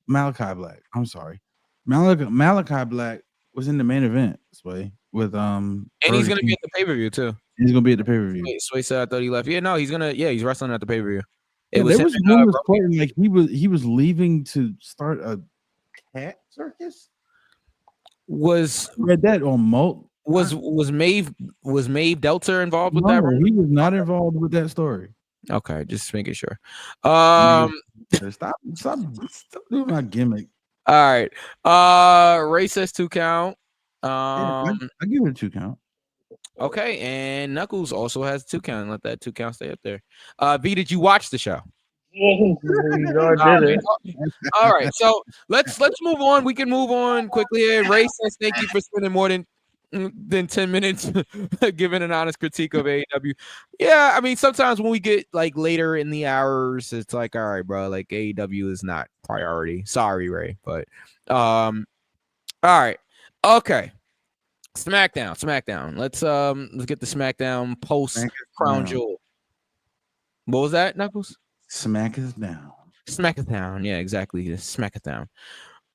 Malachi Black. I'm sorry. Malachi Black was in the main event, Sway, with and he's gonna be at the pay-per-view too. He's gonna be at the pay-per-view. Wait, Sway said I thought he left. Yeah, no, he's wrestling at the pay-per-view. There was rumors quoting like he was leaving to start a cat circus. Was read that on Molt. Was Maeve Delter involved with that? He was not involved with that story. Okay, just making sure. Stop doing my gimmick. All right. Ray says 2 count. I give it a 2 count. Okay, and Knuckles also has 2 count. Let that 2 count stay up there. V, did you watch the show? All right, so let's move on. We can move on quickly here. Ray says thank you for spending more than 10 minutes giving an honest critique of AEW. Yeah, I mean, sometimes when we get like later in the hours, it's like, all right, bro, like AEW is not priority. Sorry, Ray, but all right, okay. SmackDown. Let's get the SmackDown post Crown Jewel. What was that, Knuckles? Smack us down. SmackDown. Yeah, exactly. SmackDown.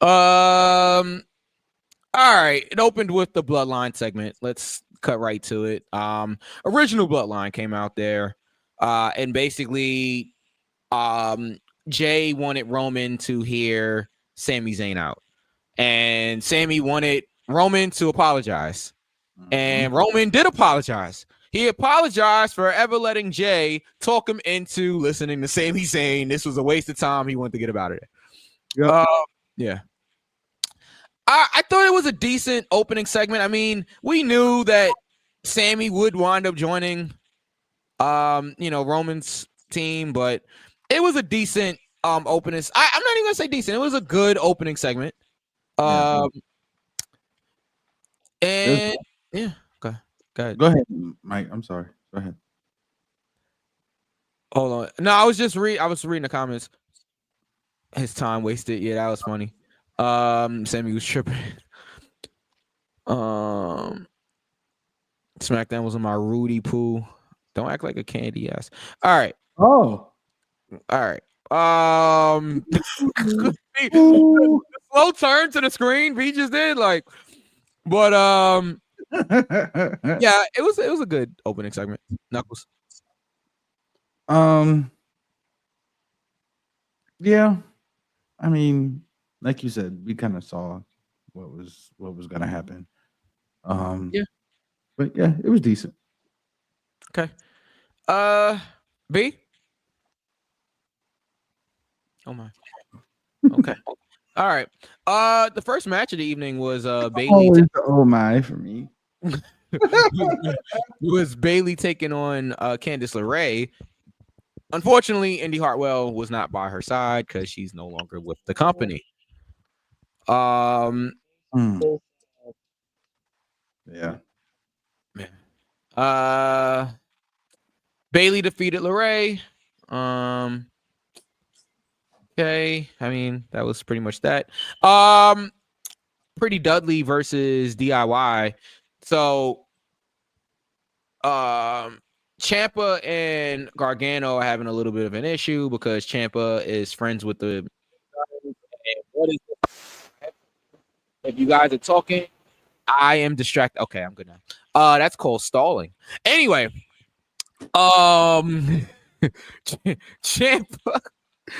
All right. It opened with the Bloodline segment. Let's cut right to it. Original Bloodline came out there. And basically, Jay wanted Roman to hear Sami Zayn out. And Sami wanted Roman to apologize. And Roman did apologize. He apologized for ever letting Jay talk him into listening to Sami Zayn. This was a waste of time. He wanted to get about it. Yeah. I thought it was a decent opening segment. I mean, we knew that Sammy would wind up joining, Roman's team, but it was a decent opening. I'm not even gonna say decent. It was a good opening segment. Yeah. And yeah, okay, go ahead. Go ahead, Mike. I'm sorry. Go ahead. Hold on. No, I was reading the comments. His time wasted. Yeah, that was funny. Sammy was tripping. SmackDown was on my Rudy Poo. Don't act like a candy ass. All right. Oh. All right. Slow turn to the screen. V just did but yeah, it was a good opening segment. Knuckles. Yeah. I mean, like you said, we kind of saw what was gonna happen. Yeah. But yeah, it was decent. Okay. B. Oh my. Okay. All right. The first match of the evening was Bailey. Always the oh my for me. Was Bailey taking on Candice LeRae. Unfortunately, Indy Hartwell was not by her side because she's no longer with the company. Yeah. Bailey defeated LeRae. Okay, I mean that was pretty much that. Pretty Dudley versus DIY. So, Ciampa and Gargano are having a little bit of an issue because Ciampa is friends with the. What is it? If you guys are talking, I am distracted. Okay, I'm good now. That's called stalling. Anyway, Ciampa.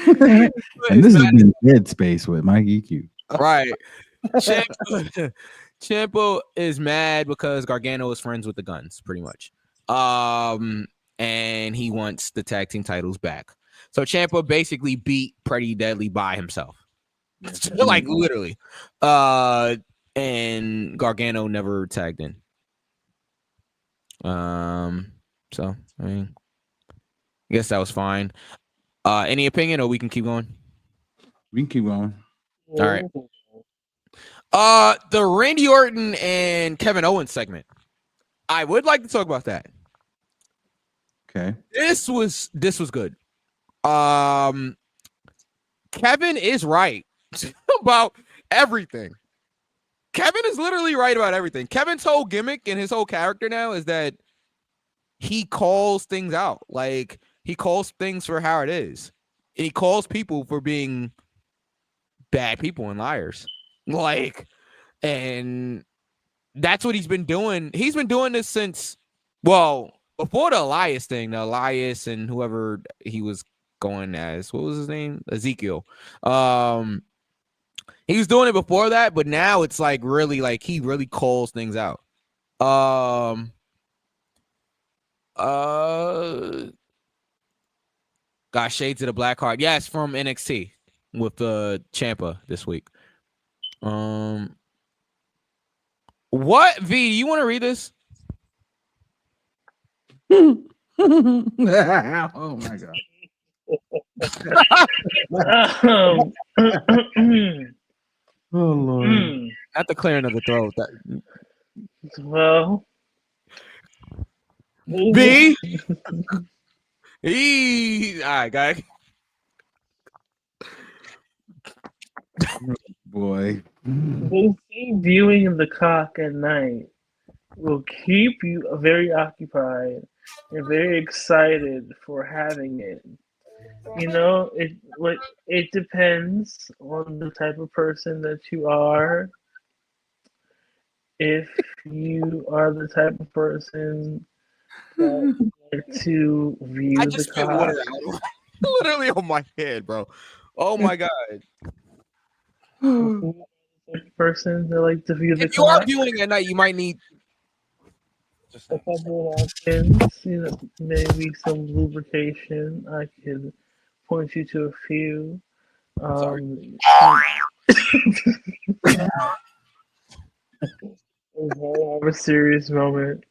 And this has been Dead Space with Mike EQ. Right. Ciampa is mad because Gargano is friends with the Guns, pretty much. And he wants the tag team titles back. So Ciampa basically beat Pretty Deadly by himself. Like literally. And Gargano never tagged in. So I mean, I guess that was fine. Any opinion, or we can keep going? We can keep going. All right. The Randy Orton and Kevin Owens segment. I would like to talk about that. Okay. This was good. Kevin is right about everything. Kevin is literally right about everything. Kevin's whole gimmick and his whole character now is that he calls things out. Like, he calls things for how it is. He calls people for being bad people and liars. Like, and that's what he's been doing. He's been doing this since, well, before the Elias thing, the Elias and whoever he was going as, what was his name? Ezekiel. He was doing it before that, but now it's like really, like, he really calls things out. Got Shades of the Black Heart. Yes, from NXT with Ciampa this week. What, V, do you want to read this? Oh my god. Oh Lord. Not the clearing of the throat. Well, B. All right, guy. Boy. viewing the cock at night will keep you very occupied and very excited for having it. You know, it depends on the type of person that you are. If you are the type of person that like to view I the just spit cock, water out. Literally on my head, bro. Oh my god. person that like to view the If you are cock, viewing at night, you might need a couple of options, you know, maybe some lubrication. I could point you to a few. Sorry. have a serious moment.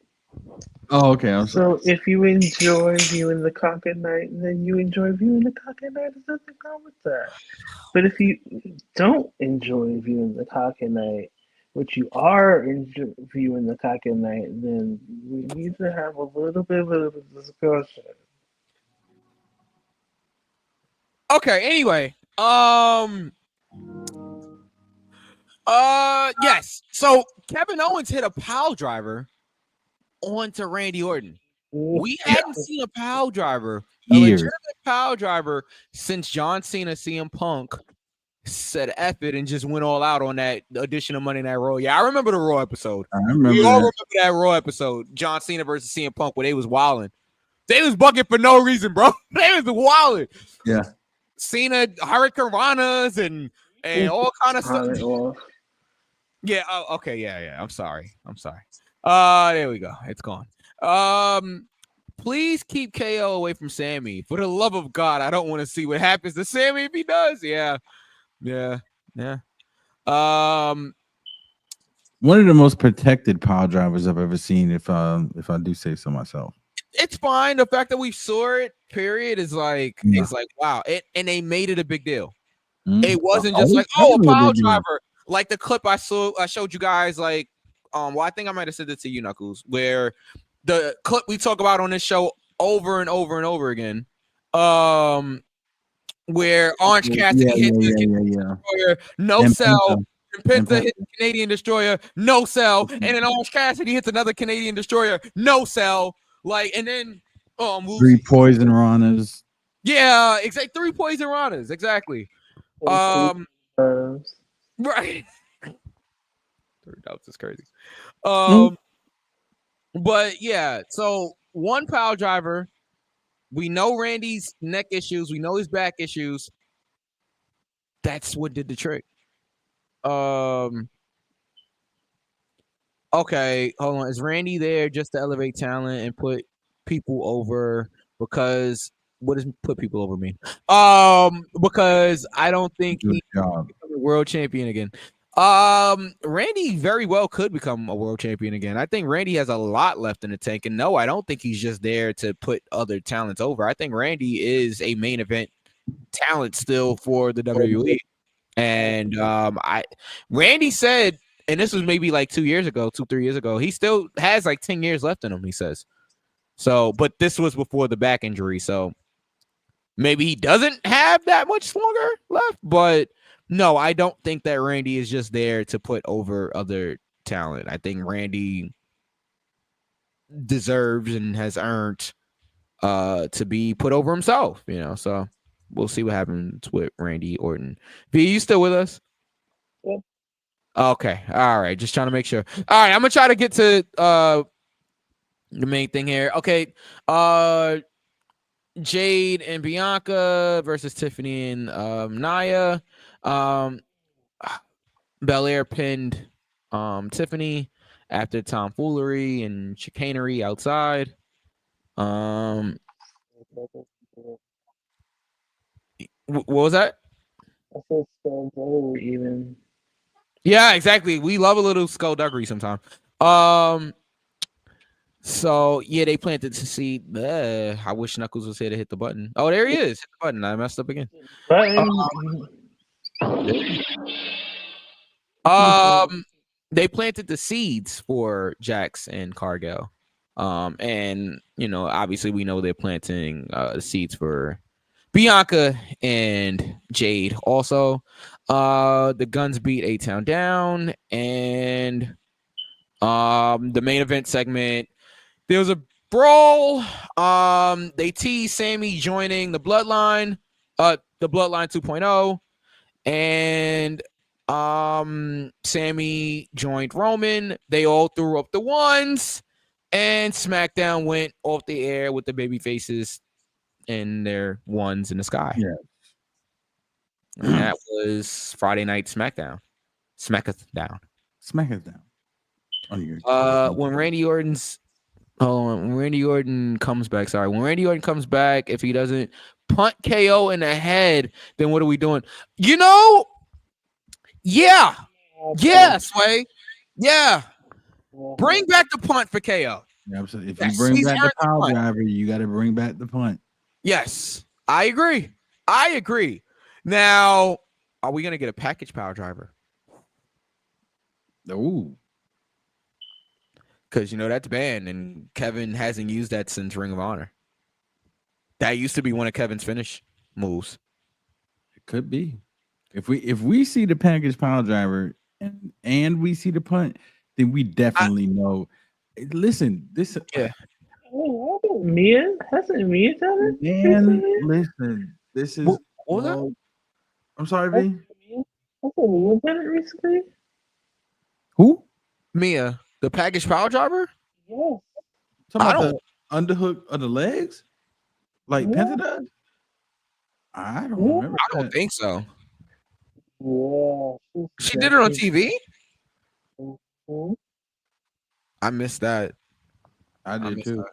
Oh, okay. I'm sorry. So if you enjoy viewing the cock at night, then you enjoy viewing the cock at night. There's nothing wrong with that. But if you don't enjoy viewing the cock at night, but you are viewing the cock at night, then we need to have a little bit of a discussion. Okay, anyway. Yes. So Kevin Owens hit a pile driver onto Randy Orton. We hadn't seen a pile driver, a Years. legitimate pile driver, since John Cena, CM Punk said F it and just went all out on that edition of Monday Night Raw. Yeah, I remember the Raw episode. I remember We all that. remember that Raw episode, John Cena versus CM Punk, where they was wilding. They was bucking for no reason, bro. They was wilding. Yeah. Cena Hurricane Ranas and all kind of stuff. Yeah. Oh, okay. Yeah. I'm sorry. There we go. It's gone. Please keep KO away from Sammy. For the love of God, I don't want to see what happens to Sammy if he does. Yeah. One of the most protected pile drivers I've ever seen, if I do say so myself. It's fine. The fact that we saw it, period, is like wow. And they made it a big deal. It wasn't just like, a pile driver. Like the clip I showed you guys, like, well, I think I might have said it to you, Knuckles, where the clip we talk about on this show over and over and over again, where Orange Cassidy hit the Destroyer, no sell, and Penta hit the Canadian Destroyer, no sell, and then Orange Cassidy hits another Canadian Destroyer, no sell, like, and then 3 poison Ranas. Yeah, exactly, 3 poison Ranas, exactly. Right. 3 doubts is crazy. But yeah, so one pile driver. We know Randy's neck issues. We know his back issues. That's what did the trick. Okay, hold on. Is Randy there just to elevate talent and put people over? Because what does put people over mean? Because I don't think he's a world champion again. Randy very well could become a world champion again. I think Randy has a lot left in the tank, and no, I don't think he's just there to put other talents over. I think Randy is a main event talent still for the WWE. And Randy said, and this was maybe like 3 years ago, he still has like 10 years left in him, he says. So, but this was before the back injury, so maybe he doesn't have that much longer left, but no, I don't think that Randy is just there to put over other talent. I think Randy deserves and has earned to be put over himself, so we'll see what happens with Randy Orton. V, you still with us? Yep. Okay. All right. Just trying to make sure. All right. I'm going to try to get to the main thing here. Okay. Jade and Bianca versus Tiffany and Nia. Belair pinned Tiffany after tomfoolery and chicanery outside. What was that? I said skullduggery even. Yeah, exactly. We love a little skullduggery sometimes. So yeah, they planted to see. I wish Knuckles was here to hit the button. Oh, there he is. Hit the button. I messed up again. They planted the seeds for Jax and Cargill. And obviously we know they're planting the seeds for Bianca and Jade also. The Guns beat A-Town down, and the main event segment, there was a brawl. They teased Sammy joining the Bloodline 2.0, and Sammy joined Roman. They all threw up the ones, and SmackDown went off the air with the baby faces and their ones in the sky. Yeah. And that was Friday night SmackDown. SmackDown. When Randy Orton comes back, if he doesn't punt KO in the head, then what are we doing? Yeah, Sway. Yeah, bring back the punt for KO. Yeah, absolutely. If Yes, you bring he's back the earned the pile punt. driver, you got to bring back the punt. Yes, I agree. I agree. Now, are we gonna get a package power driver? Ooh, Because you know that's banned, and Kevin hasn't used that since Ring of Honor. That used to be one of Kevin's finish moves. it could be. If we see the package pile driver and we see the punt, then we definitely know. Listen, this Yeah. Oh, Mia? Hasn't Mia done it? man. Listen, this is. What was that? no- I'm sorry, V. Hasn't Mia done it recently? Who? Mia, the package power driver? Yes. Talking I about don't- the underhook of the legs, like Yeah. Penta does. I don't Yeah. remember. I don't that. think so. Yeah. She did it on TV. Mhm. I missed that. I did missed too. that.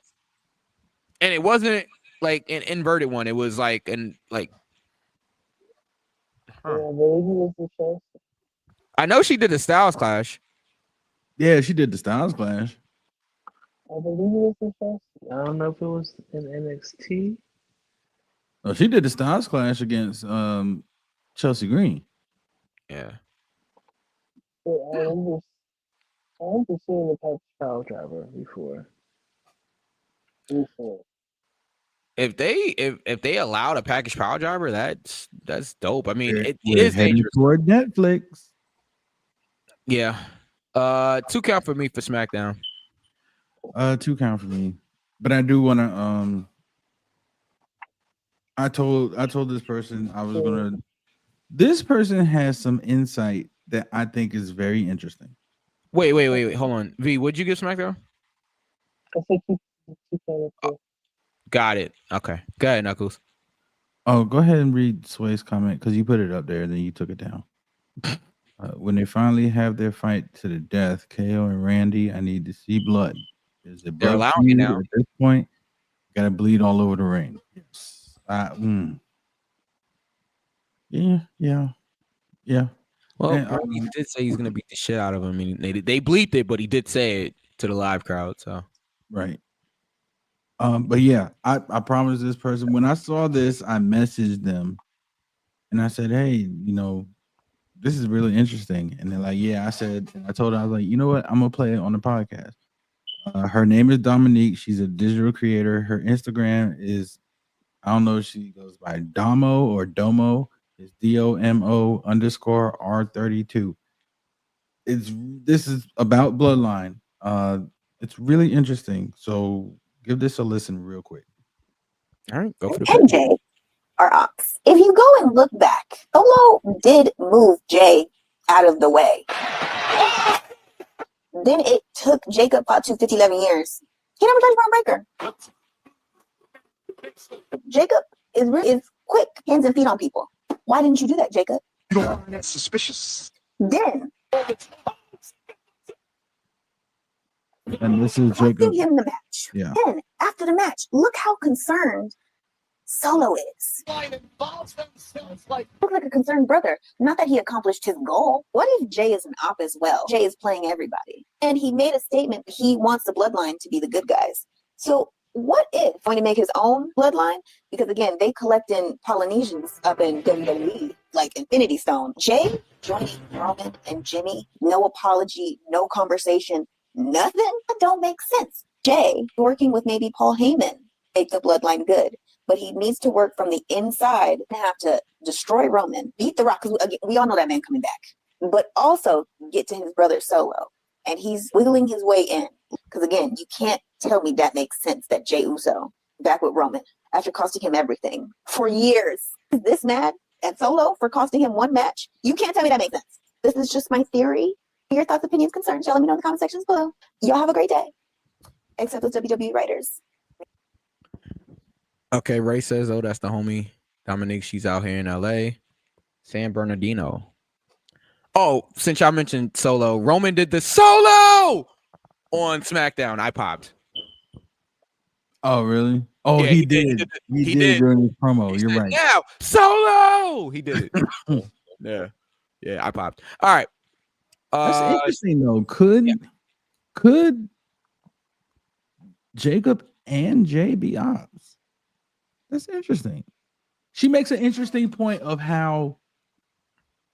And it wasn't like an inverted one. It was like Yeah, I believe it was the show. I know she did a Styles Clash. Yeah, she did the Styles Clash. I believe it was the show. I don't know if it was in NXT. Oh, she did the Styles Clash against Chelsea Green. Yeah. But I remember seeing the Package Power Driver before. Recently. If they allowed a package power driver, that's dope. I mean, it We're is heading dangerous. toward Netflix. Yeah. 2 count for me for SmackDown. 2 count for me, but I do want to. I told this person I was gonna. This person has some insight that I think is very interesting. Wait. Hold on. V, what'd you give SmackDown? I think two count. Got it. Okay. Go ahead, Knuckles. Oh, go ahead and read Sway's comment because you put it up there and then you took it down. When they finally have their fight to the death, KO and Randy, I need to see blood. Is it They're blood allowing for it you now. at this point? Got to bleed all over the ring. Yes. Yeah. Well, And, Brody did say he's gonna beat the shit out of him. I mean, they bleeped it, but he did say it to the live crowd. So right. But yeah, I promised this person when I saw this, I messaged them and I said, hey, this is really interesting. And they're like, yeah, I told her, I was like, you know what? I'm gonna play it on the podcast. Her name is Dominique. She's a digital creator. Her Instagram is, I don't know if she goes by Domo or Domo. It's DOMO_R32. This is about Bloodline. It's really interesting. So give this a listen real quick. all right, go for the And Jay are Ox. If you go and look back, Solo did move Jay out of the way. Then it took Jacob Fatu 11 years. He never touched Braun Breaker. Jacob is quick, hands and feet on people. Why didn't you do that, Jacob? You don't find that suspicious? Then And this is costing Jacob. him the match. Yeah. Then after the match, look how concerned Solo is. Look like a concerned brother. Not that he accomplished his goal. What if Jay is an op as well? Jay is playing everybody. And he made a statement that he wants the bloodline to be the good guys. So what if going to make his own bloodline? Because again, they collect in Polynesians up in WWE, like Infinity Stone. Jay joining Roman and Jimmy, no apology, no conversation, nothing. That don't make sense. Jay working with maybe Paul Heyman, make the bloodline good. But he needs to work from the inside and have to destroy Roman, beat The Rock, because we all know that man coming back, but also get to his brother Solo. And he's wiggling his way in. Because again, you can't tell me that makes sense that Jey Uso, back with Roman, after costing him everything for years, is this mad at Solo for costing him one match? You can't tell me that makes sense. This is just my theory. Your thoughts, opinions, concerns, y'all let me know in the comment sections below. Y'all have a great day. Except those WWE writers. Okay, Ray says, oh, that's the homie Dominique. She's out here in LA. San Bernardino. Oh, since y'all mentioned Solo, Roman did the Solo on SmackDown. I popped. Oh, really? Oh, Yeah, he did. He did during his promo. He You're said, right. Now, Solo. He did it. Yeah. I popped. All right. That's Uh, interesting though. yeah. Could Jacob and Jay be ops? That's interesting. She makes an interesting point of how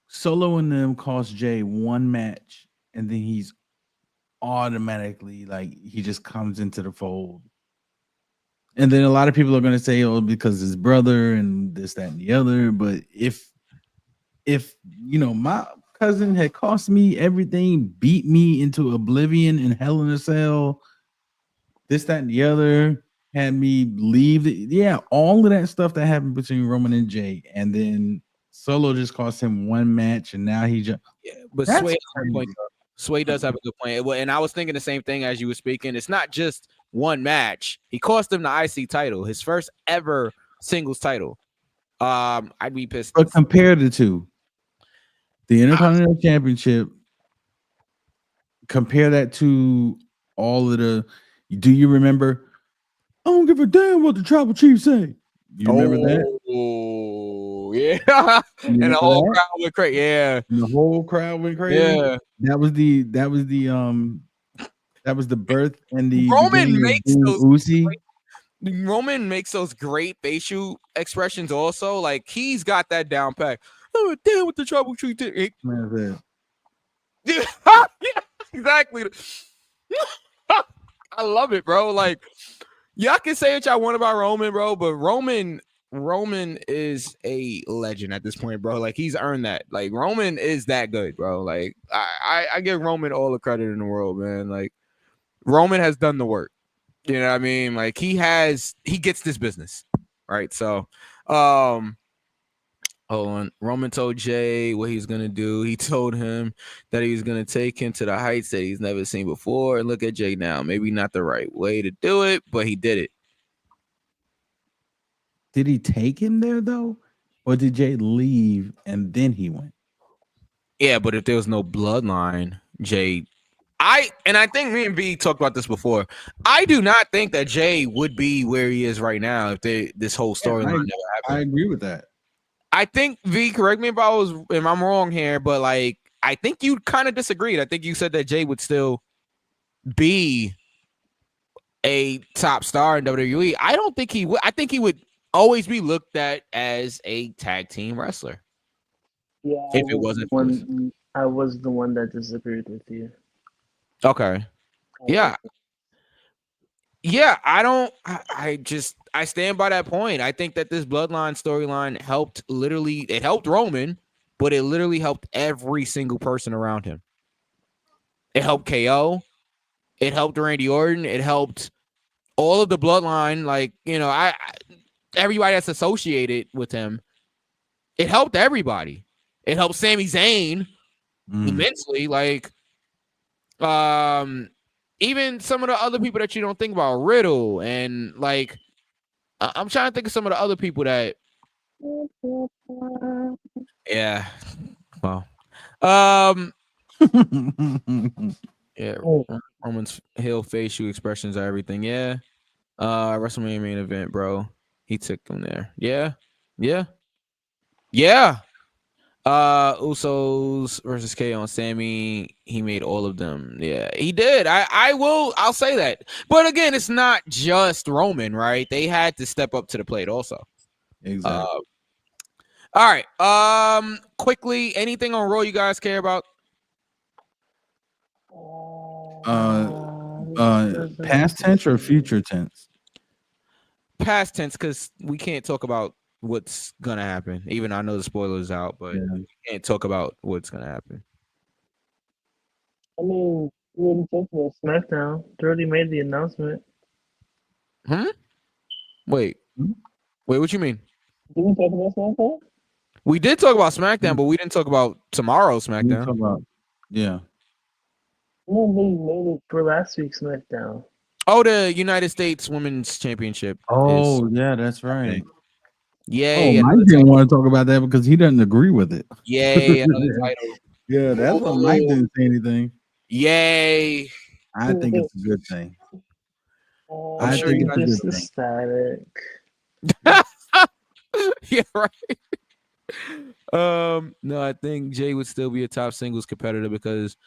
Solo and them cost Jay one match, and then he's automatically like he just comes into the fold. And then a lot of people are going to say, "Oh, because his brother and this, that, and the other." But if my cousin had cost me everything, beat me into oblivion in Hell in a Cell, this, that, and the other, had me leave. All of that stuff that happened between Roman and Jay, and then Solo just cost him one match, and now he just. Yeah, but That's Sway has a crazy. point. Sway does have a good point. Well, and I was thinking the same thing as you were speaking. It's not just one match. He cost him the IC title, his first ever singles title. I'd be pissed. But compare the two, the Intercontinental Championship. Compare that to all of the. Do you remember? I don't give a damn what the tribal chief say. You remember that? Oh, yeah. And the whole crowd went crazy. Yeah. And the whole crowd went crazy. Yeah. That was the birth and the Roman makes those Uzi. Roman makes those great facial expressions also. Like he's got that down pat. Oh, damn what the tribal chief did. Yeah, exactly. I love it, bro. Like y'all can say what y'all want about Roman, bro, but Roman is a legend at this point, bro. Like he's earned that. Like Roman is that good, bro. Like I give Roman all the credit in the world, man. Like Roman has done the work. You know what I mean? Like he gets this business, right? So, hold on. Roman told Jay what he's gonna do. He told him that he was gonna take him to the heights that he's never seen before. And look at Jay now. Maybe not the right way to do it, but he did it. Did he take him there though, or did Jay leave and then he went? Yeah, but if there was no bloodline, Jay, I think me and B talked about this before. I do not think that Jay would be where he is right now if this whole storyline never happened. I agree with that. I think V, correct me if I'm wrong here, but like I think you kind of disagreed. I think you said that Jay would still be a top star in WWE. I don't think he would. I think he would always be looked at as a tag team wrestler. Yeah, If it wasn't for this. I was the one that disagreed with you. Okay. Yeah. Yeah, I stand by that point. I think that this bloodline storyline helped Roman, but it literally helped every single person around him. It helped KO. It helped Randy Orton. It helped all of the bloodline. Like, everybody that's associated with him. It helped everybody. It helped Sami Zayn immensely. Like, even some of the other people that you don't think about, Riddle, and like, I'm trying to think of some of the other people that. Yeah. Well. Yeah. Roman's heel facial expressions are everything. Yeah. WrestleMania main event, bro. He took them there. Yeah. Usos versus KO and Sammy. He made all of them. Yeah, he did. I'll say that. But again, it's not just Roman, right? They had to step up to the plate also. Exactly. All right. Quickly, anything on Raw you guys care about? Past tense or future tense? Past tense, because we can't talk about what's gonna happen. Even I know the spoilers out, but we can't talk about what's gonna happen. I mean, we already talked about SmackDown. They already made the announcement. Wait, what you mean? Did we talk about SmackDown? We did talk about SmackDown, but we didn't talk about tomorrow's SmackDown. Yeah. No, they made it for last week's SmackDown. Oh, the United States Women's Championship. Oh, yeah, that's right. Yay! Mike didn't want to talk about that because he doesn't agree with it. Yay! Another title. Yeah, that's why Mike didn't say anything. Yay! I think it's a good thing. I think it's just ecstatic. Yeah, right. No, I think Jay would still be a top singles competitor because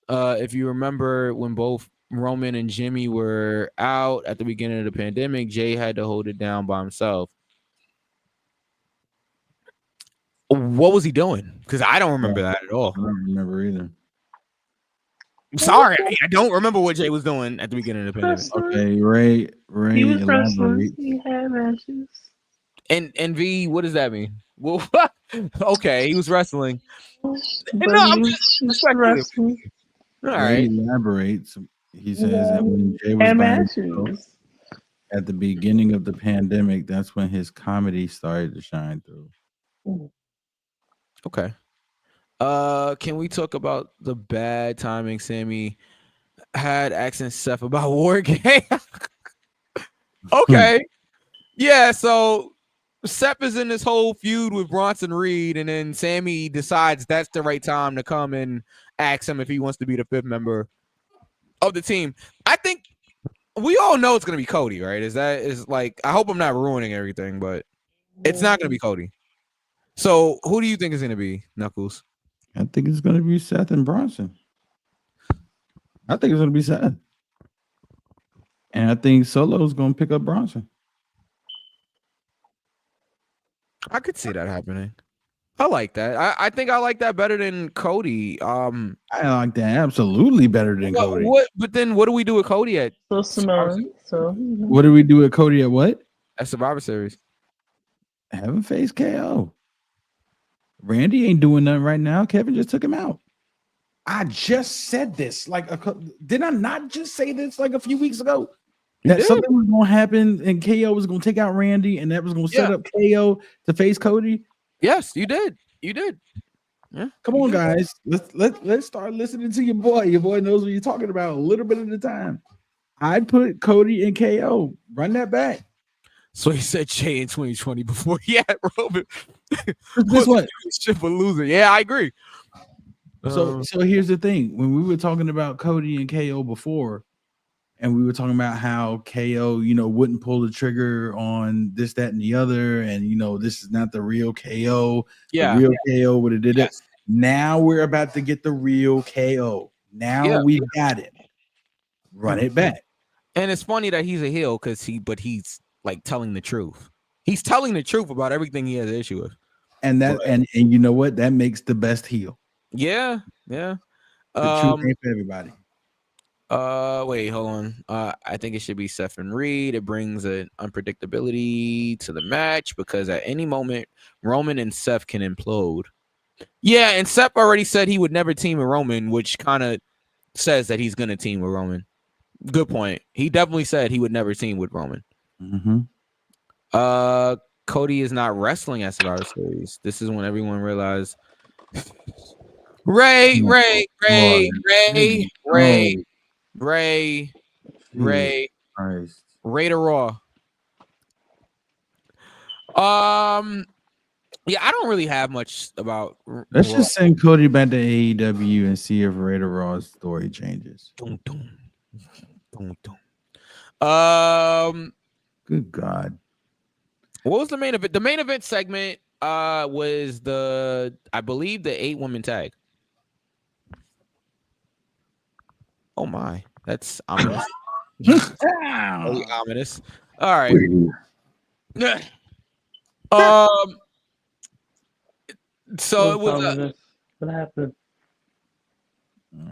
if you remember when both Roman and Jimmy were out at the beginning of the pandemic, Jay had to hold it down by himself. What was he doing? Because I don't remember that at all. I don't remember either. I'm sorry, I don't remember what Jay was doing at the beginning of the pandemic. Okay, Ray, He was wrestling. elaborate. He had matches. And V, what does that mean? Well, okay, he was wrestling. But No, I'm he just was respectfully. wrestling. All Ray right. elaborates. He says that when Jay was Had by himself matches. at the beginning of the pandemic, that's when his comedy started to shine through. Okay. Can we talk about the bad timing Sammy had asking Seth about War Game? Okay. Yeah, so Seth is in this whole feud with Bronson Reed, and then Sammy decides that's the right time to come and ask him if he wants to be the fifth member of the team. I think we all know it's gonna be Cody, right? Is like, I hope I'm not ruining everything, but it's not gonna be Cody. So who do you think is gonna be, Knuckles? I think it's going to be Seth and Bronson. I think it's going to be Seth. And I think Solo's going to pick up Bronson. I could see that happening. I like that. I think I like that better than Cody. I like that absolutely better than Cody. But then what do we do with Cody at So Simone. So What do we do with Cody at what? Survivor Series? Have him face KO. Randy ain't doing nothing right now. Kevin just took him out. I just said this. Did I not just say this like a few weeks ago? That did. something was going to happen and KO was going to take out Randy and that was going to set up KO to face Cody. Yes, you did. You did. Yeah. Come on, guys. Let's start listening to your boy. Your boy knows what you're talking about a little bit at a time. I'd put Cody and KO. Run that back. So he said Jay in 2020 before he had Roman. This one. Shit for loser. Yeah, I agree. So here's the thing. When we were talking about Cody and KO before, and we were talking about how KO, wouldn't pull the trigger on this, that, and the other, and this is not the real KO. Yeah. The real KO would have did Yes. it. Now we're about to get the real KO. Now we've got it. Run it back. And it's funny that he's a heel because he's like telling the truth. He's telling the truth about everything he has an issue with. And that and you know what? That makes the best heel. Yeah. The truth ain't for everybody. Wait, hold on. I think it should be Seth and Reed. It brings an unpredictability to the match because at any moment Roman and Seth can implode. Yeah, and Seth already said he would never team with Roman, which kind of says that he's gonna team with Roman. Good point. He definitely said he would never team with Roman. Mm-hmm. Cody is not wrestling at Survivor Series. This is when everyone realized Ray to Raw. Yeah, I don't really have much about. Let's Raw. just send Cody back to AEW and see if Raider Raw's story changes. Dun, dun. Dun, dun. Good God. What was the main event? The main event segment was I believe the 8-woman tag. Oh my, that's ominous. Very ominous. All right. So it was what happened?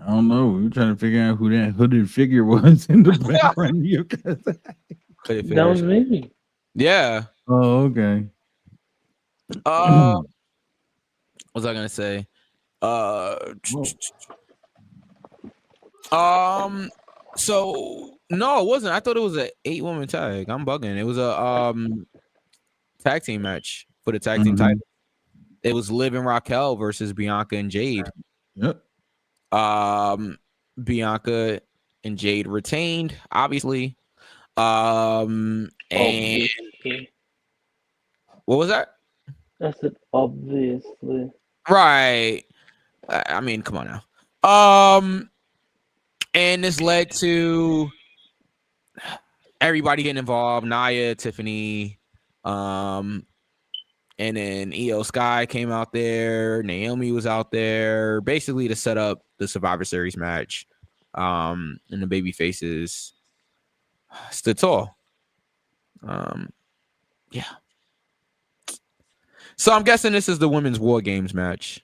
I don't know. We were trying to figure out who that hooded figure was in the background. That was me. Yeah. Oh, okay. What was I gonna say? So no, it wasn't. I thought it was an 8-woman tag. I'm bugging. It was a tag team match for the tag team title. It was Liv and Raquel versus Bianca and Jade. Yep. Bianca and Jade retained, obviously. And what was that? I said obviously. Right. I mean, come on now. And this led to everybody getting involved. Nia, Tiffany, and And then Io Sky came out there. Naomi was out there, basically to set up the Survivor Series match. And the baby faces stood tall. Yeah. So I'm guessing this is the women's War Games match.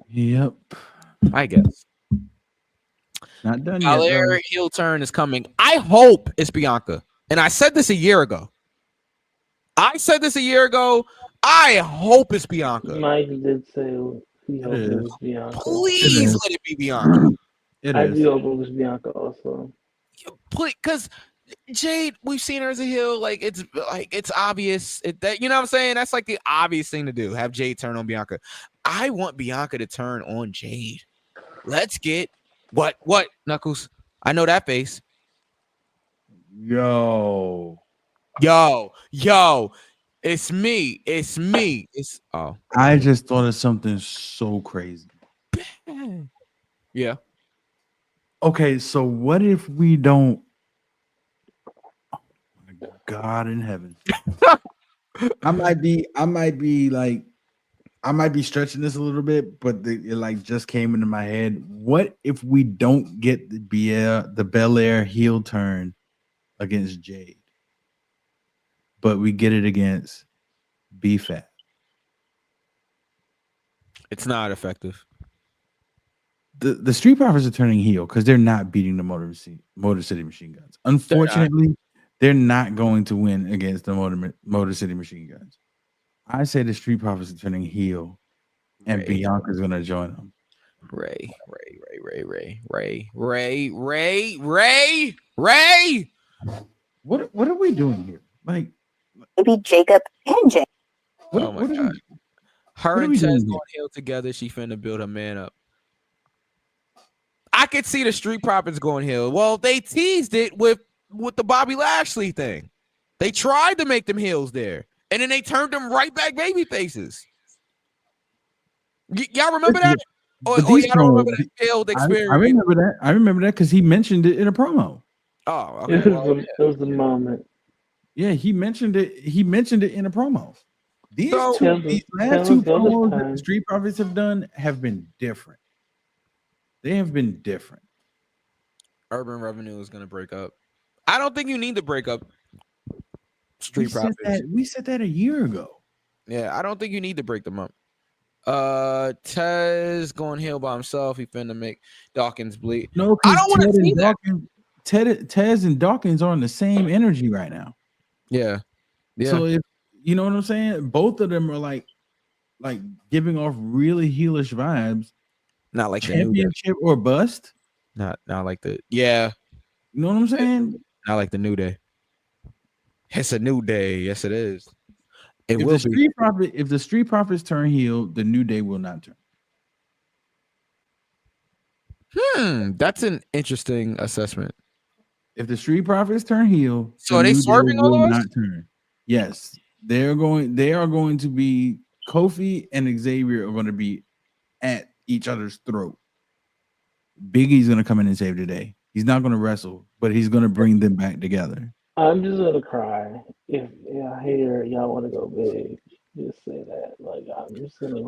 Yep. I guess. Not done yet. Belair heel turn is coming. I hope it's Bianca. And I said this a year ago. I hope it's Bianca. Mike did say he hoped it was Bianca. Please let it be Bianca. I do hope it was Bianca also. Please, because Jade, we've seen her as a heel. It's obvious that, you know what I'm saying? That's like the obvious thing to do. Have Jade turn on Bianca. I want Bianca to turn on Jade. Let's get what Knuckles? I know that face. Yo. It's me. I just thought of something so crazy. Yeah. Okay, so what if we don't? Oh my God in heaven. I might be stretching this a little bit, but it just came into my head. What if we don't get the Belair heel turn against Jade, but we get it against B-Fat? It's not effective. The Street Profits are turning heel because they're not beating the Motor City Machine Guns. Unfortunately, they're not going to win against the Motor City Machine Guns. I say the Street Profits are turning heel, and Bianca's going to join them. Ray. What are we doing here? Like, Maybe Jacob and Jay. Oh my God. Her and Tez going heel together. She finna build her man up. I could see the Street Profits going heel. Well, they teased it with the Bobby Lashley thing. They tried to make them heels there, and then they turned them right back baby faces. Y'all remember that? Or y'all don't remember that failed experience? I remember that. I remember that because he mentioned it in a promo. Oh, okay. It was the moment. Yeah, he mentioned it. He mentioned it in a promo. These last two promos that the Street Profits have done have been different. They have been different. Urban Revenue is going to break up. I don't think you need to break up Street Profits. We said that a year ago. Yeah, I don't think you need to break them up. Tez going heel by himself. He finna make Dawkins bleed. No, I don't want to see that. Tez and Dawkins are on the same energy right now. Yeah. So if you know what I'm saying, both of them are like giving off really heelish vibes. Not like championship or bust. Not like the You know what I'm saying? Not like the New Day. It's a new day. Yes, it is. If the Street Profits turn heel, the New Day will not turn. That's an interesting assessment. If the Street Profits turn heel, so are they swerving all of us? Yes, they are going to be Kofi and Xavier are going to be at each other's throat. Big E's going to come in and save the day. He's not going to wrestle, but he's going to bring them back together. I'm just gonna cry if I hear y'all want to go big. Just say that. I'm just gonna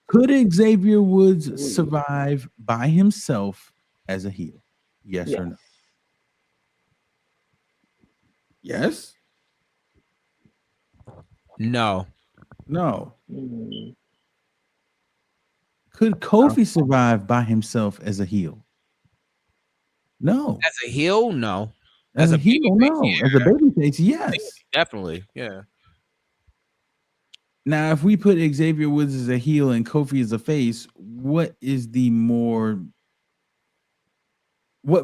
Could Xavier Woods survive by himself as a heel? Yes or no? Yes. No. Mm-hmm. Could Kofi survive by himself as a heel? No. As a heel, no. As a heel, no. As a babyface, yes. Definitely, yeah. Now, if we put Xavier Woods as a heel and Kofi as a face, what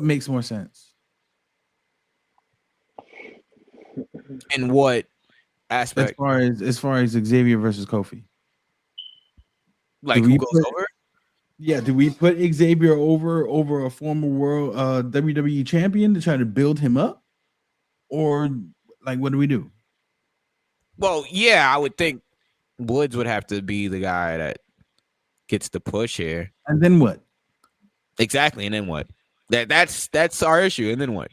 makes more sense? In what aspect? As far as Xavier versus Kofi. Like who goes over? Yeah, do we put Xavier over a former world WWE champion to try to build him up? Or what do we do? Well, yeah, I would think Woods would have to be the guy that gets the push here. And then what? Exactly, and then what? That's our issue. And then what?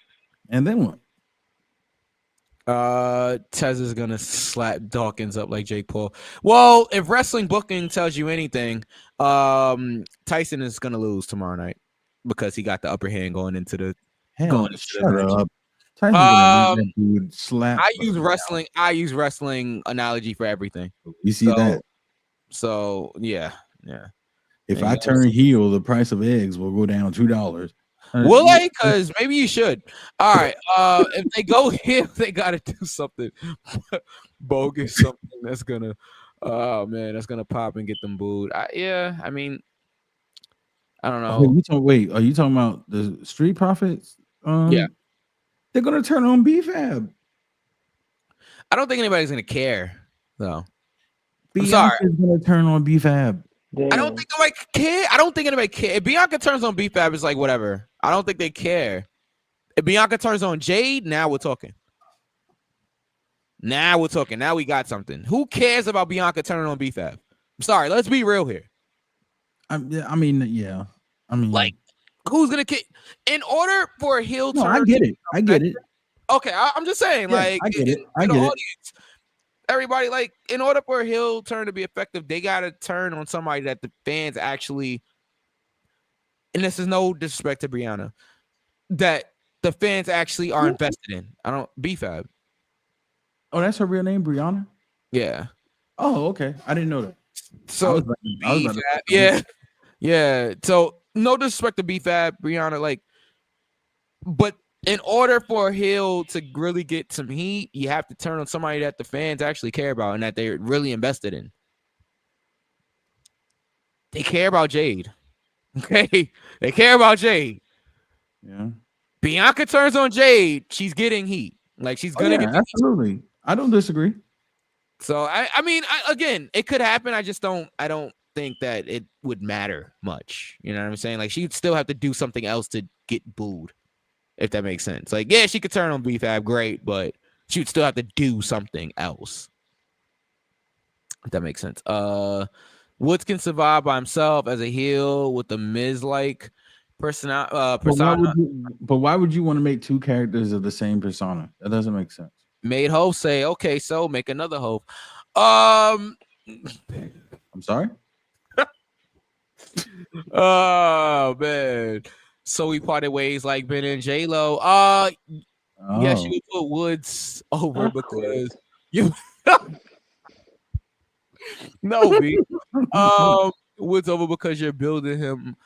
Tez is gonna slap Dawkins up like Jake Paul. Well, if wrestling booking tells you anything, Tyson is gonna lose tomorrow night because he got the upper hand going into the Hell, into the shut match. up. Tyson's gonna make Um, that dude slap. I use wrestling analogy for everything. You see that? So yeah. If There I you go. turn heel, the price of eggs will go down $2. Will I? Because maybe you should. All right. If they go here, they gotta do something bogus, something that's gonna that's gonna pop and get them booed. I mean, I don't know. Are you talking about the Street Profits? Yeah. They're gonna turn on BFAB. I don't think anybody's gonna care, though. I'm Bianca's sorry. gonna turn on BFAB. I don't think nobody care. I don't think anybody care. If Bianca turns on BFAB, it's like whatever. I don't think they care. If Bianca turns on Jade, now we're talking. Now we got something. Who cares about Bianca turning on BFAB? I'm sorry. Let's be real here. I mean, yeah. I mean, Like, who's gonna kick? In order for a heel no, turn, I get it. I get it. Okay, I'm just saying, Yeah, like, I get it. I in the get it. audience, everybody, like, in order for a heel turn to be effective, they gotta turn on somebody that the fans actually. And this is no disrespect to Brianna, that the fans actually are invested in. I don't BFAB. Oh, that's her real name, Brianna? Yeah. Oh, okay. I didn't know that. So BFAB, yeah. So no disrespect to BFAB, Brianna, like, but in order for a heel to really get some heat, you have to turn on somebody that the fans actually care about and that they're really invested in. They care about Jade. Okay. They care about Jade. Yeah. Bianca turns on Jade, she's getting heat. Like, she's gonna get absolutely. I don't disagree. So I mean, again, it could happen. I don't think that it would matter much. You know what I'm saying? Like, she'd still have to do something else to get booed, if that makes sense. Like, yeah, she could turn on BFAB, great, but she would still have to do something else. If that makes sense. Woods can survive by himself as a heel with the Miz-like persona. But why would you want to make two characters of the same persona? That doesn't make sense. Made Hope say, okay, so make another Hope. I'm sorry. Oh man. So we parted ways like Ben and J-Lo. Yes, you would put Woods over because you no B. Woods over because you're building him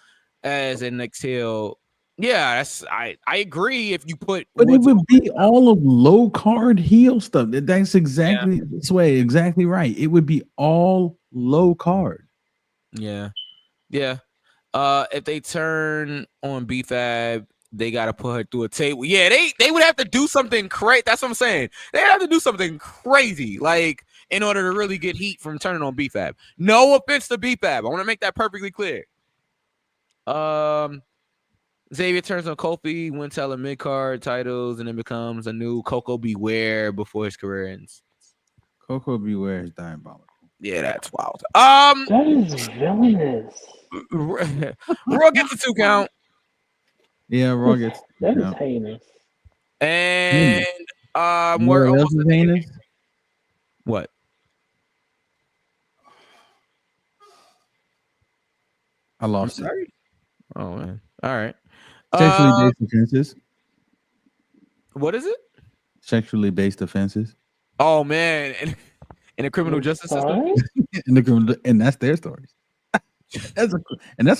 as an next heel. Yeah, that's I agree if you put But Woods it would be all of low card heel stuff. That's exactly this way, exactly right. It would be all low card. Yeah. If they turn on BFAB, they gotta put her through a table. Yeah, they would have to do something crazy. That's what I'm saying. They have to do something crazy, like, in order to really get heat from turning on BFAB. No offense to BFAB. I want to make that perfectly clear. Xavier turns on Kofi, wins hella mid-card titles, and then becomes a new Coco Beware before his career ends. Coco Beware is diabolical. Yeah, that's wild. That is villainous. Raw gets a 2 count. Yeah, Raw gets that is heinous. And we're almost heinous. What? I lost it. Oh man. All right. Sexually based offenses. What is it? Sexually based offenses. Oh man. In the criminal justice system. And that's their stories. That's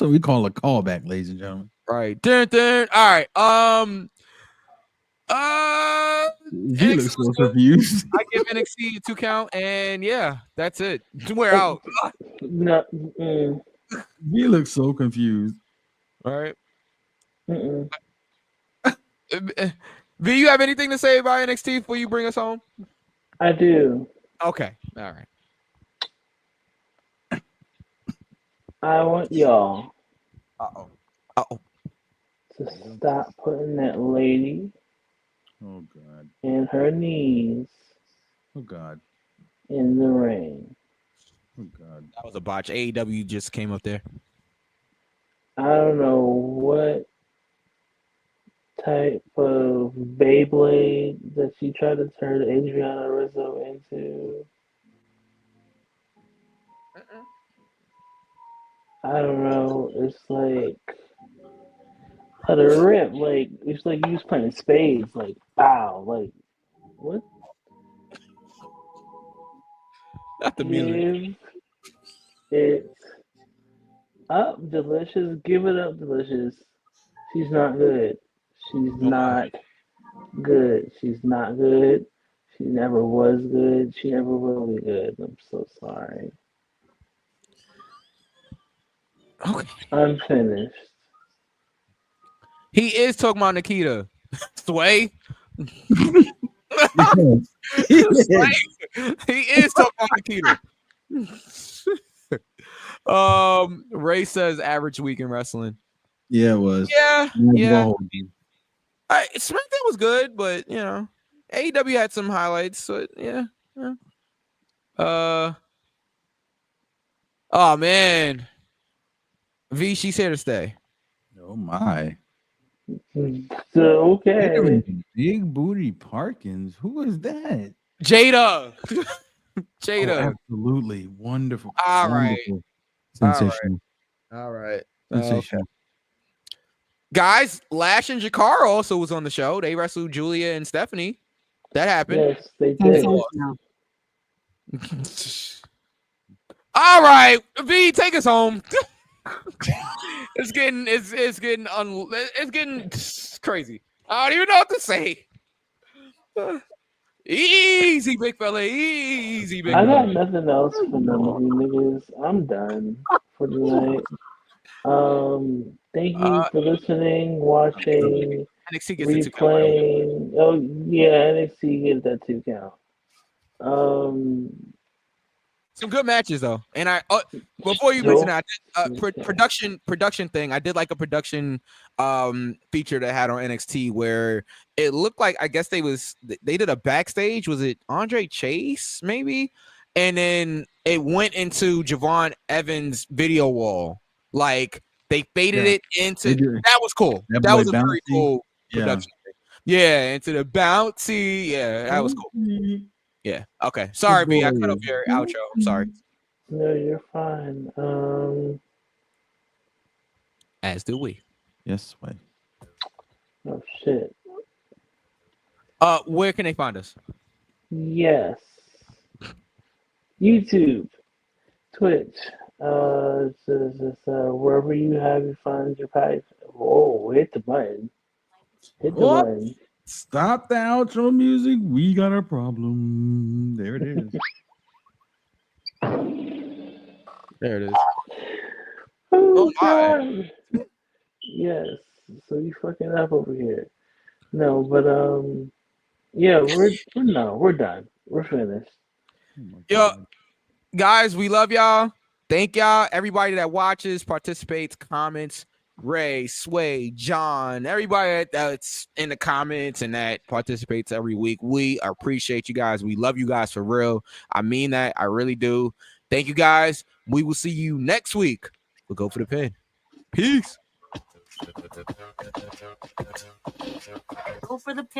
what we call a callback, ladies and gentlemen. Right. Dun, dun. All right. You look so confused. I give NXT a 2 count, and yeah, that's it. We're out. No. You look so confused. All right. V, you have anything to say about NXT before you bring us home? I do. Okay. All right. I want y'all Uh-oh. to stop putting that lady Oh God. and her knees Oh God. in the ring. Oh God. That was a botch. AEW just came up there. I don't know what type of Beyblade that she tried to turn Adriana Rizzo into. I don't know. It's like let her rip. Like it's like you was playing spades. Like wow. Like what? Not the music. Give it up, Delicious. Give it up, Delicious. She's not good. She's not good. She's not good. She never was good. She never will be good. I'm so sorry. Okay. I'm finished. He is talking about Nikita. Sway. Sway. He is talking about Nikita. Ray says average week in wrestling. Yeah, it was. Yeah. Whoa. SmackDown was good, but you know, AEW had some highlights. So yeah. Oh man, V, she's here to stay. Oh my. So okay. Big Booty Parkins. Who is that? Jada. Oh, Jada. absolutely wonderful. All right. Wonderful. Sensational. All right. Sensational. Guys, Lash and Jakar also was on the show. They wrestled Julia and Stephanie. That happened. Yes, they did. All right, V, take us home. It's getting crazy. I don't even know what to say. Easy, big fella. Easy, big I fella. got nothing else for none of you niggas. I'm done for tonight. Thank you for listening, watching, NXT gets the 2 count. replaying. Oh yeah, NXT gets that 2 count. Some good matches though, and I before you mention that production thing, I did like a production feature they had on NXT where it looked like I guess they did a backstage. Was it Andre Chase maybe? And then it went into Javon Evans' video wall. Like they faded it into that was cool. That was a very cool production thing. Yeah, into the bouncy. Yeah, that was cool. Yeah. Okay. Sorry, B. I cut off your outro. I'm sorry. No, you're fine. As do we. Yes, way. Oh shit. Where can they find us? Yes. YouTube, Twitch, wherever you have your find your pipe. Whoa, hit the button. Hit the button. Stop the outro music. We got a problem. There it is. There it is. Oh, my. God. Yes. So you fucking up over here. No, but yeah, we're done. We're finished. Yo, guys, we love y'all. Thank y'all. Everybody that watches, participates, comments. Ray, Sway, John, everybody that's in the comments and that participates every week. We appreciate you guys. We love you guys for real. I mean that. I really do. Thank you guys. We will see you next week. We'll go for the pin. Peace. Go for the pin.